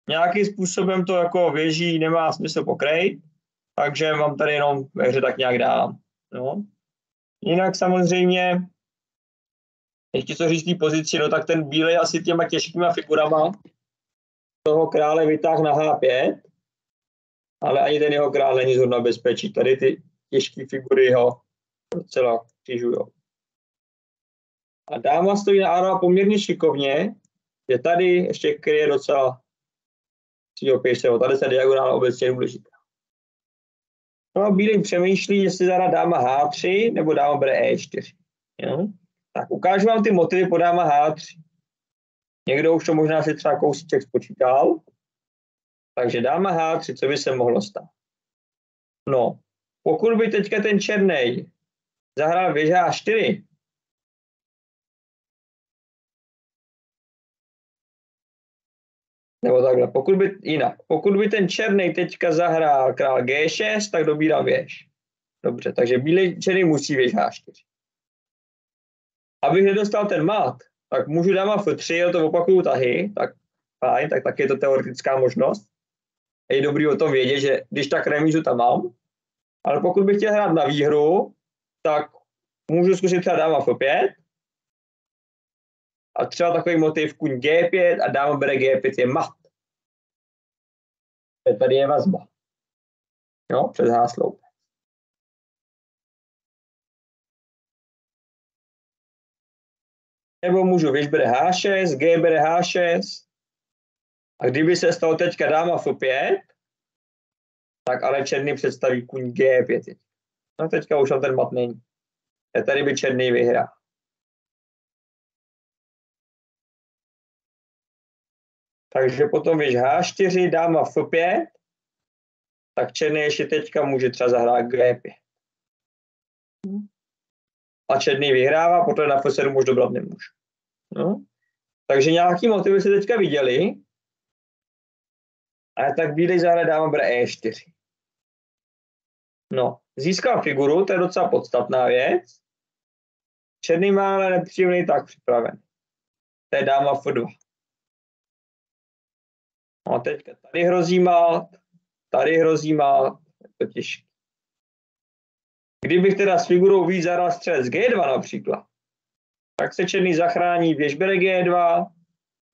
Nějakým způsobem to jako věží nemá smysl pokrejt, takže mám tady jenom ve hře tak nějak dám. Jo? Jinak samozřejmě, ještě co říct té pozici, no tak ten bílej asi těma těžkýma figurama toho krále vytáhl na H5, ale ani ten jeho král není zhodna bezpečí. Tady ty těžké figury ho docela křižujou. A dáma stojí na A2 poměrně šikovně, že tady ještě kryje docela svýho pěšce. Tady se diagonál obecně je důležitá. No a bílý přemýšlí, jestli zahrá dáma H3 nebo dáma bere E4. Jo? Tak ukážu vám ty motivy po dáma H3. Někdo už to možná si třeba kousíček spočítal. Takže dáma H3, co by se mohlo stát? No, pokud by teďka ten černej zahrál věž H4, nebo takhle, pokud by ten černej teďka zahrál král G6, tak dobírám věž. Dobře, takže bílý černý musí věž H4. Abych nedostal ten mat, tak můžu dáma F3, jo, to opakuju tahy, tak fajn, tak je to teoretická možnost. Je dobrý o tom vědět, že když tak remízu tam mám, ale pokud bych chtěl hrát na výhru, tak můžu zkusit třeba dáma F5 a třeba takový motiv kuň G5 a dáma bere G5 je mat. Tady je vazba. Jo, přes hásloupe. Nebo můžu věž bere H6, G bere H6 a kdyby se stalo teďka dáma F5, tak ale černý představí kuň G5. No teďka už ten mat není. Tady by černý vyhrál. Takže potom věž H4, dáma F5, tak černý ještě teďka může třeba zahrát G5. A černý vyhrává, protože na F7 už dobrat nemůže. No. Takže nějaký motivy se teďka viděli. Ale tak bílej zahraje dáma bere E4. No, získal figuru, to je docela podstatná věc. Černý má ale nepříjemný tak připraven. To je dáma F2. No a teďka tady hrozí mát, je to těžké. Kdybych teda s figurou víc zahrál střelec G2 například, tak se černý zachrání, věž bere G2,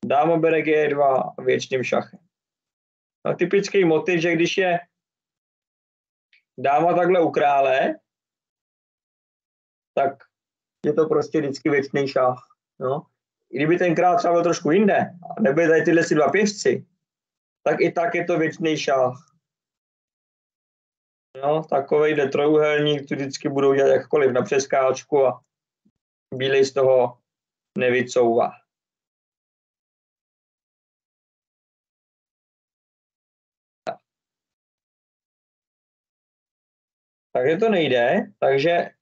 dáma bere G2 a věčným šachem. No, typický motiv, že když je dáma takhle u krále, tak je to prostě vždycky věčný šach. No. Kdyby ten král třeba byl trošku jinde, a nebyly tady tyhle si dva pěšci, tak i tak je to věčný šach. No, takovejhle trojúhelník tu vždycky budou dělat jakkoliv na přeskáčku a bílej z toho nevycouvá. Takže to nejde, takže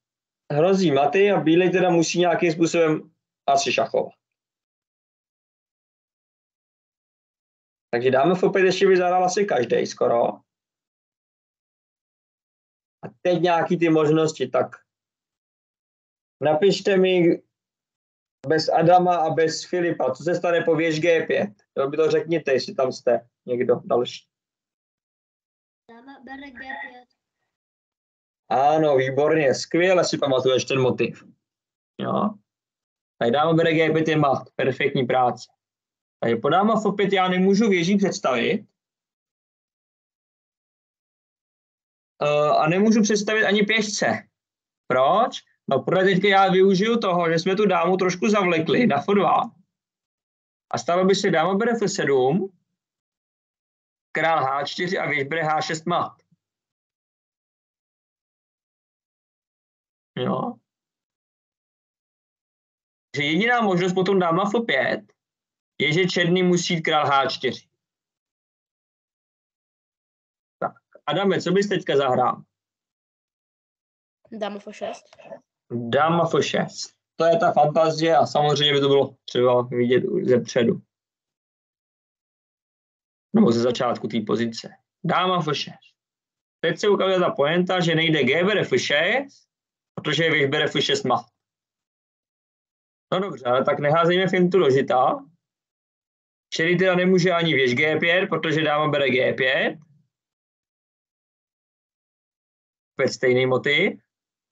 hrozí maty a bílej teda musí nějakým způsobem asi šachovat. Takže dáme F5 ještě by zahrál asi každý skoro. A teď nějaký ty možnosti, tak napište mi bez Adama a bez Filipa, co se stane po věž G5. To by to řekněte, jestli tam jste někdo další. Dáma bere G5. Ano, výborně, skvěle si pamatuješ ten motiv. Jo? Tak dáma bere G5 je mat, perfektní práce. Takže po dáma F5 já nemůžu věží představit. A nemůžu představit ani pěšce. Proč? No, protože teďka já využiju toho, že jsme tu dámu trošku zavlekli na F2. A stalo by se dáma bere F7, král H4 a věž bere H6 mat. Jo. Takže jediná možnost potom dáma F5 je, že černý musí jít král H4. Tak, Adame, co bys teďka zahrál? Dáma F6. Dáma F6. To je ta fantazie a samozřejmě by to bylo třeba vidět ze předu. Nebo ze začátku té pozice. Dáma F6. Teď se ukazuje ta pointa, že nejde G bere F6, protože věž bere F6 mat. No dobře, ale tak neházejme fintu do žita. Černý teda nemůže ani věž G5, protože dáma bere G5. Opět stejný motiv.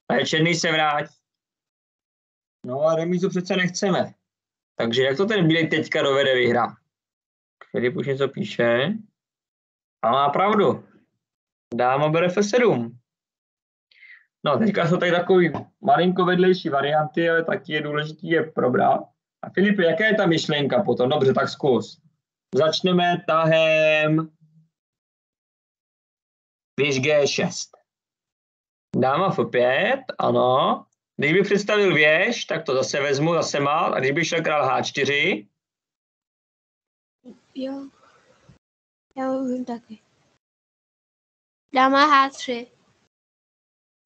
Ale černý se vrátí. No a remízu přece nechceme. Takže jak to ten bílej teďka dovede vyhrát? Filip už něco píše. A má pravdu. Dáma bere F7. No, teďka jsou tady takový malinko vedlejší varianty, ale taky je důležitý je probrat. A Filipe, jaká je ta myšlenka potom? Dobře, tak zkus. Začneme tahem věž G6. Dáma F5, ano. Když bych představil věž, tak to zase vezmu, zase mat. A když bych šel král H4. Jo. Já už taky. Dáma H3.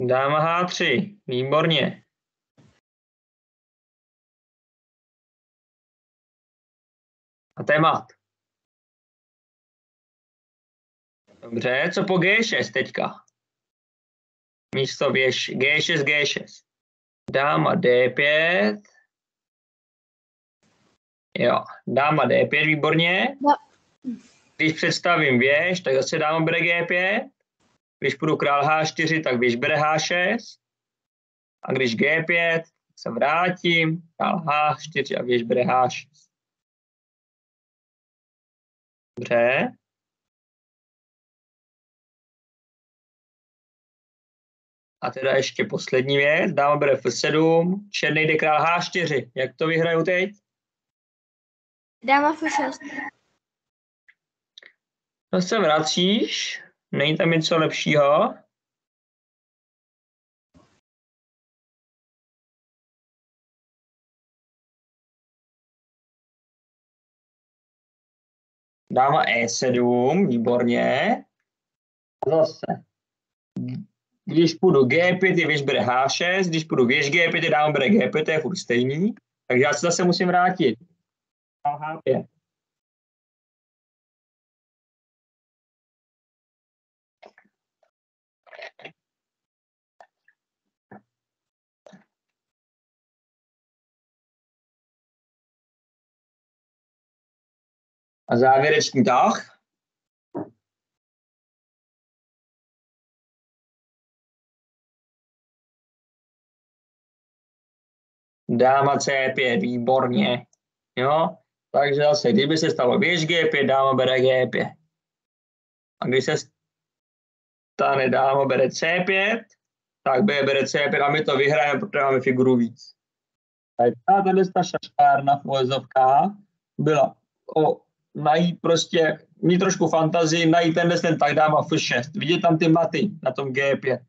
Dáma H3, výborně. A to je mat. Dobře, co po G6 teďka? Místo věž G6, G6. Dáma D5. Jo, dáma D5, výborně. Když představím věž, tak zase dáma bere G5. Když půjdu král H4, tak věž bere H6. A když G5, se vrátím, král H4 a věž bere H6. Dobře. A teda ještě poslední věc. Dáma bere F7, černý jde král H4. Jak to vyhraju teď? Dáma F6. No se vracíš, není tam něco lepšího. Dáma E7, výborně. Zase. Když půjdu G5, je věž bere H6, když půjdu věž G5, je dáma bere G5, to je furt stejný. Takže já se zase musím vrátit. H5. A závěrečný tah. Dáma C5, výborně. Jo? Takže zase, kdyby se stalo běž G5, dáma bere G5. A když se stane dáma bere C5, tak B bere C5 a my to vyhrajeme, protože máme figuru víc. Tahle šaškárna v uvozovkách byla najít prostě, mít trošku fantazii, najít ten tak dáma F6, vidět tam ty maty na tom G5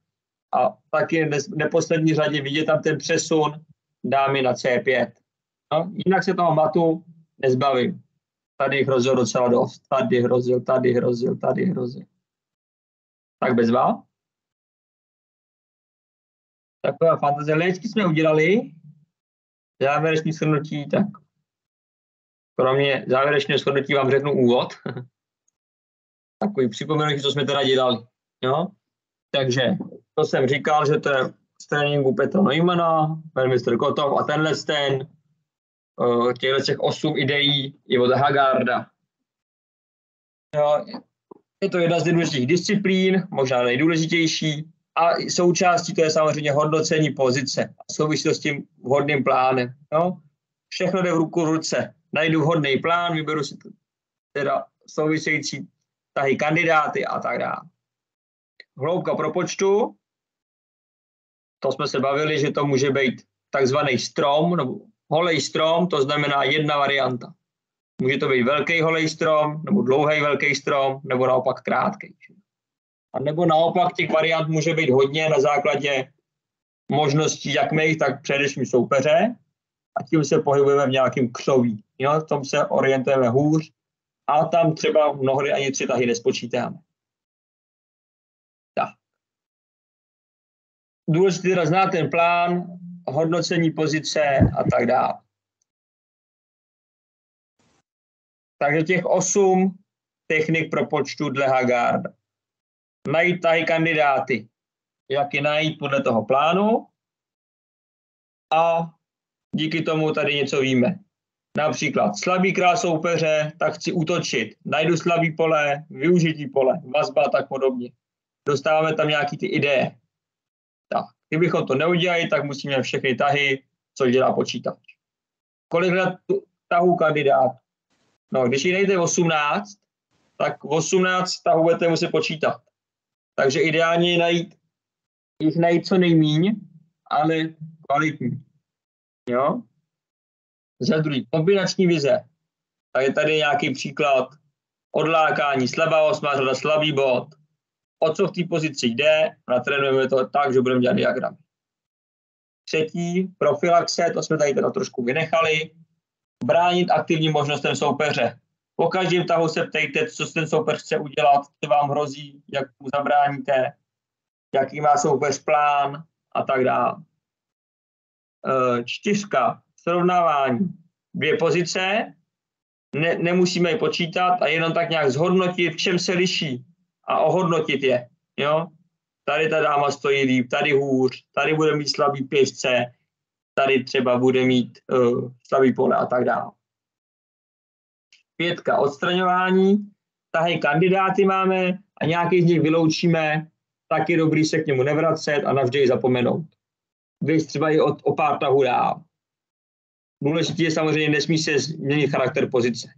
a taky v neposlední řadě vidět tam ten přesun dámy na C5. No, jinak se toho matu nezbavím. Tady hrozil docela dost, tady hrozil. Tak bezva. Taková fantazie. Léčky jsme udělali. Závěrečné shrnutí, tak kromě závěrečného shrnutí vám řeknu úvod. Takový připomenutí, co jsme teda dělali. Jo? Takže to jsem říkal, že to je z tréninku Petra Neumana, Mr. Kotov a tenhle těch 8 ideí i od Hagarda. Jo? Je to jedna z nejdůležitějších disciplín, možná nejdůležitější, a součástí to je samozřejmě hodnocení pozice a souvisí s tím vhodným plánem. Jo? Všechno jde v ruku v ruce. Najdu vhodný plán, vyberu si teda související tahy kandidáty a tak dále. Hloubka propočtu, to jsme se bavili, že to může být takzvaný strom, nebo holej strom, to znamená jedna varianta. Může to být velký holej strom, nebo dlouhý velký strom, nebo naopak krátký. A nebo naopak těch variant může být hodně na základě možností jak mých, tak především soupeře. A tím se pohybujeme v nějakém křoví. Jo? V tom se orientujeme hůř. A tam třeba mnohdy ani 3 tahy nespočítáme. Tak. Důležité teda znát ten plán, hodnocení pozice a tak dále. Takže těch 8 technik propočtu dle Hagarda. Najít tahy kandidáty, jak je najít podle toho plánu a díky tomu tady něco víme. Například slabý král soupeře, tak chci útočit, najdu slabý pole, využití pole, vazba a tak podobně. Dostáváme tam nějaký ty ideje. Tak, kdybychom to neudělali, tak musíme všechny tahy, co dělá počítač. Kolik tahů kandidátů? No, když ji najdete 18, tak 18 tahů budete muset počítat. Takže ideálně je najít co nejmíň, ale kvalitní. Jo? Za druhý, kombinační vize. Tak je tady nějaký příklad odlákání, slabá 8. řada, slabý bod. O co v té pozici jde, natrénujeme to tak, že budeme dělat diagramy. Třetí, profilaxe, to jsme tady teda trošku vynechali. Bránit aktivním možnostem soupeře. Po každém tahu se ptejte, co ten soupeř chce udělat, co vám hrozí, jak mu zabráníte, jaký má soupeř plán a tak dále. 4. Srovnávání. 2 pozice, nemusíme je počítat a jenom tak nějak zhodnotit, v čem se liší a ohodnotit je. Jo? Tady ta dáma stojí líp, tady hůř, tady bude mít slabý pěšce, tady třeba bude mít slabý pole a tak dále. 5. Odstraňování. Tahy kandidáty máme a nějaký z nich vyloučíme, tak je dobrý se k němu nevracet a navždy zapomenout. Víš třeba i o pár tahů dál. Důležitý je samozřejmě, nesmí se změnit charakter pozice.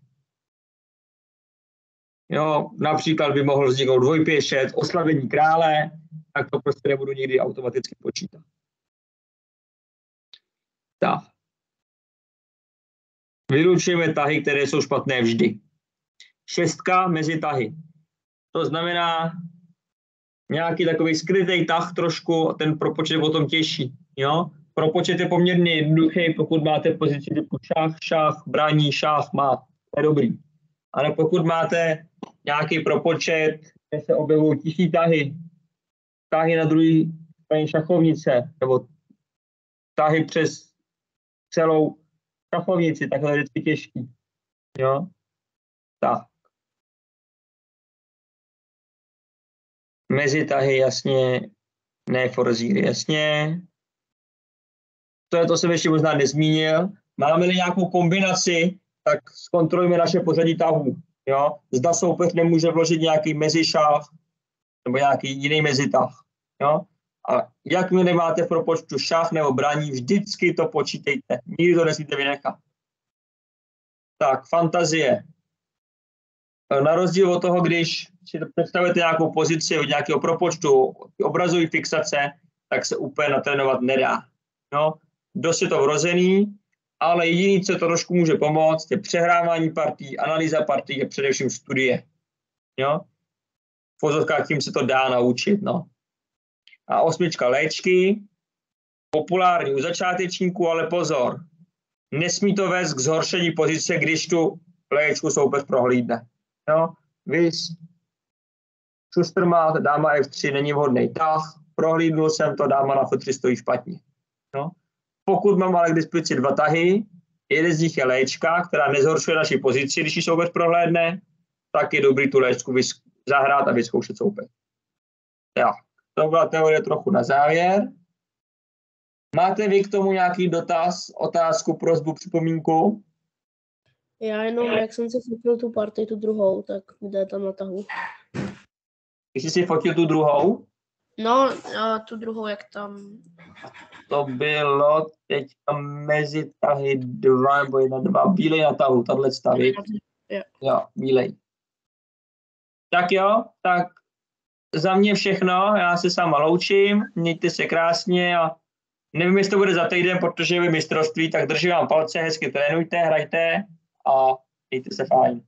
Jo, například by mohl vzniknout dvojpěšec, oslabení krále, tak to prostě nebudu nikdy automaticky počítat. Tak. Vylučujeme tahy, které jsou špatné vždy. 6. mezi tahy. To znamená nějaký takový skrytý tah trošku, ten propočet je potom těžší. Jo? Propočet je poměrně jednoduchý, pokud máte pozici typu šach, braní, šach, má, to je dobrý. Ale pokud máte nějaký propočet, kde se objevují tichý tahy na druhé straně šachovnice, nebo tahy přes celou šachovnici, takhle je vždycky těžký. Jo? Tak. Mezi tahy jasně, ne forzíry, jasně. To jsem ještě možná nezmínil. Máme-li nějakou kombinaci, tak zkontrolujeme naše pořadí tahů. Jo? Zda soupeř nemůže vložit nějaký mezišach nebo nějaký jiný mezitah. Jo? A jakmile máte v propočtu šach nebo braní, vždycky to počítejte. Nikdy to nesmíte vynechat. Tak, fantazie. Na rozdíl od toho, když si představujete nějakou pozici od nějakého propočtu, obrazové fixace, tak se úplně natrénovat nedá. No, dost je to vrozený, ale jediný, co to trošku může pomoct, je přehrávání partí, analýza partí a především studie. Jo? V pozorkách tím se to dá naučit. No. A 8 léčky, populární u začátečníků, ale pozor, nesmí to vést k zhoršení pozice, když tu léčku soupeř prohlídne. Jo? Vys, šustr má, dáma F3 není vhodný tah, prohlídnul jsem to, dáma na F3 stojí špatně. No. Pokud mám ale k dispozici 2 tahy, jeden z nich je léčka, která nezhoršuje naši pozici, když ji soupeř prohlédne, tak je dobrý tu léčku zahrát a vyzkoušet soupeř. Tak, to byla teorie trochu na závěr. Máte vy k tomu nějaký dotaz, otázku, prosbu, připomínku? Já jenom, jak jsem si fotil tu partii, tu druhou, tak kde je tam na tahu? Když jsi si fotil tu druhou? No, tu druhou, jak tam... To bylo teď mezi tahy 2 nebo 1-2. Bílej na tahu, tahle stavy. Jo, bílej. Tak jo, tak za mě všechno. Já se sama loučím. Mějte se krásně a nevím, jestli to bude za týden, protože je mistrovství, tak držím vám palce, hezky trénujte, hrajte a mějte se fajn.